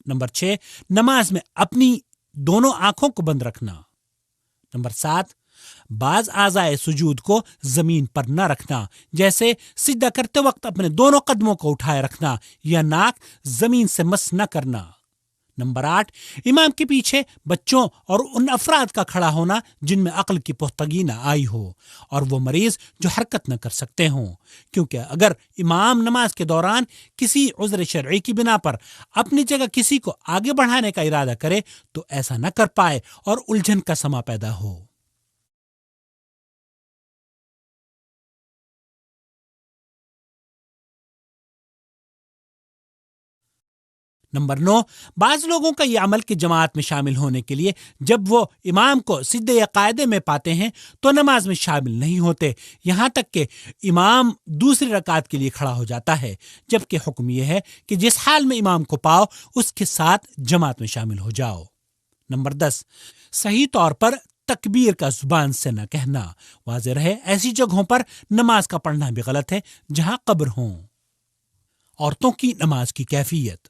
نمبر 6، نماز میں اپنی دونوں آنکھوں کو بند رکھنا۔ نمبر 7، بعض اعضائے سجود کو زمین پر نہ رکھنا، جیسے سجدہ کرتے وقت اپنے دونوں قدموں کو اٹھائے رکھنا یا ناک زمین سے مس نہ کرنا۔ نمبر 8، امام کے پیچھے بچوں اور ان افراد کا کھڑا ہونا جن میں عقل کی پختگی نہ آئی ہو اور وہ مریض جو حرکت نہ کر سکتے ہوں، کیونکہ اگر امام نماز کے دوران کسی عذر شرعی کی بنا پر اپنی جگہ کسی کو آگے بڑھانے کا ارادہ کرے تو ایسا نہ کر پائے اور الجھن کا سما پیدا ہو۔ نمبر 9، بعض لوگوں کا یہ عمل کہ جماعت میں شامل ہونے کے لیے جب وہ امام کو سجدے یا قاعدے میں پاتے ہیں تو نماز میں شامل نہیں ہوتے، یہاں تک کہ امام دوسری رکعت کے لیے کھڑا ہو جاتا ہے، جبکہ حکم یہ ہے کہ جس حال میں امام کو پاؤ اس کے ساتھ جماعت میں شامل ہو جاؤ۔ نمبر 10، صحیح طور پر تکبیر کا زبان سے نہ کہنا۔ واضح رہے ایسی جگہوں پر نماز کا پڑھنا بھی غلط ہے جہاں قبر ہوں۔ عورتوں کی نماز کی کیفیت۔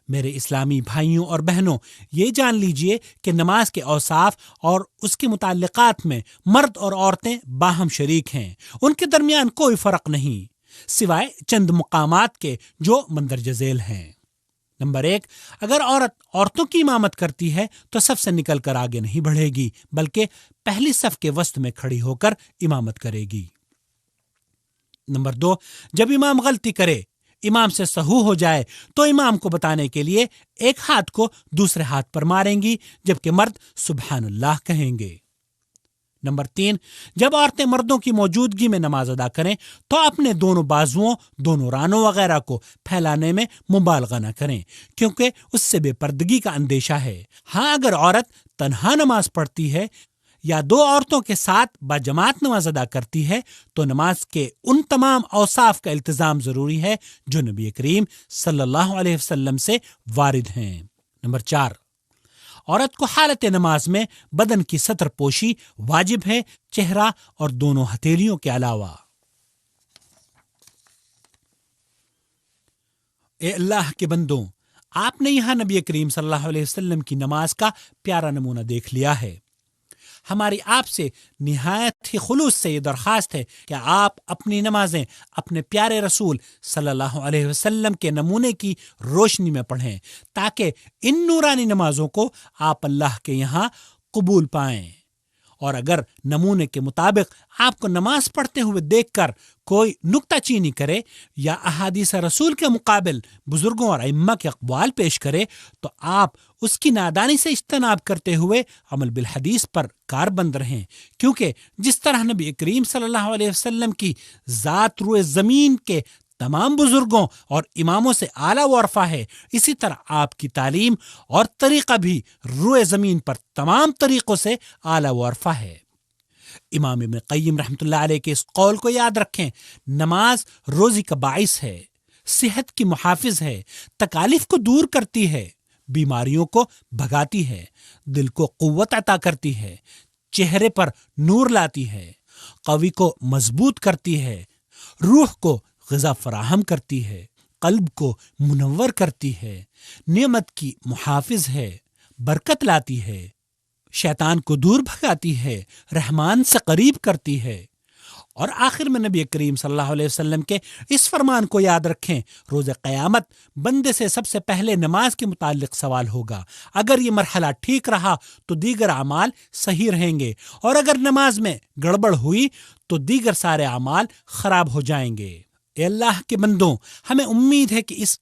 میرے اسلامی بھائیوں اور بہنوں، یہ جان لیجئے کہ نماز کے اوصاف اور اس کے متعلقات میں مرد اور عورتیں باہم شریک ہیں، ان کے درمیان کوئی فرق نہیں سوائے چند مقامات کے جو مندرجہ ذیل ہیں۔ نمبر 1، اگر عورتوں کی امامت کرتی ہے تو صف سے نکل کر آگے نہیں بڑھے گی بلکہ پہلی صف کے وسط میں کھڑی ہو کر امامت کرے گی۔ نمبر 2، جب امام غلطی کرے، امام سے سہو ہو جائے تو امام کو بتانے کے لیے ایک ہاتھ کو دوسرے ہاتھ پر ماریں گی، جبکہ مرد سبحان اللہ کہیں گے۔ نمبر 3، جب عورتیں مردوں کی موجودگی میں نماز ادا کریں تو اپنے دونوں بازوؤں، دونوں رانوں وغیرہ کو پھیلانے میں مبالغہ نہ کریں، کیونکہ اس سے بے پردگی کا اندیشہ ہے۔ ہاں، اگر عورت تنہا نماز پڑھتی ہے یا 2 عورتوں کے ساتھ باجماعت نماز ادا کرتی ہے تو نماز کے ان تمام اوصاف کا التزام ضروری ہے جو نبی کریم صلی اللہ علیہ وسلم سے وارد ہیں۔ نمبر 4، عورت کو حالت نماز میں بدن کی ستر پوشی واجب ہے، چہرہ اور دونوں ہتھیلیوں کے علاوہ۔ اے اللہ کے بندوں، آپ نے یہاں نبی کریم صلی اللہ علیہ وسلم کی نماز کا پیارا نمونہ دیکھ لیا ہے۔ ہماری آپ سے نہایت ہی خلوص سے یہ درخواست ہے کہ آپ اپنی نمازیں اپنے پیارے رسول صلی اللہ علیہ وسلم کے نمونے کی روشنی میں پڑھیں، تاکہ ان نورانی نمازوں کو آپ اللہ کے یہاں قبول پائیں۔ اور اگر نمونے کے مطابق آپ کو نماز پڑھتے ہوئے دیکھ کر کوئی نکتہ چینی کرے یا احادیث رسول کے مقابل بزرگوں اور ائمہ کے اقوال پیش کرے تو آپ اس کی نادانی سے اجتناب کرتے ہوئے عمل بالحدیث پر کاربند رہیں، کیونکہ جس طرح نبی کریم صلی اللہ علیہ وسلم کی ذات روئے زمین کے تمام بزرگوں اور اماموں سے اعلیٰ و ارفع ہے، اسی طرح آپ کی تعلیم اور طریقہ بھی روئے زمین پر تمام طریقوں سے اعلیٰ و ارفع ہے۔ امام ابن قیم رحمۃ اللہ علیہ کے اس قول کو یاد رکھیں، نماز روزی کا باعث ہے، صحت کی محافظ ہے، تکالیف کو دور کرتی ہے، بیماریوں کو بھگاتی ہے، دل کو قوت عطا کرتی ہے، چہرے پر نور لاتی ہے، قوی کو مضبوط کرتی ہے، روح کو غذا فراہم کرتی ہے، قلب کو منور کرتی ہے، نعمت کی محافظ ہے، برکت لاتی ہے، شیطان کو دور بھگاتی ہے، رحمان سے قریب کرتی ہے۔ اور آخر میں نبی کریم صلی اللہ علیہ وسلم کے اس فرمان کو یاد رکھیں، روز قیامت بندے سے سب سے پہلے نماز کے متعلق سوال ہوگا۔ اگر یہ مرحلہ ٹھیک رہا تو دیگر اعمال صحیح رہیں گے، اور اگر نماز میں گڑبڑ ہوئی تو دیگر سارے اعمال خراب ہو جائیں گے۔ اے اللہ کے بندوں، ہمیں امید ہے کہ اس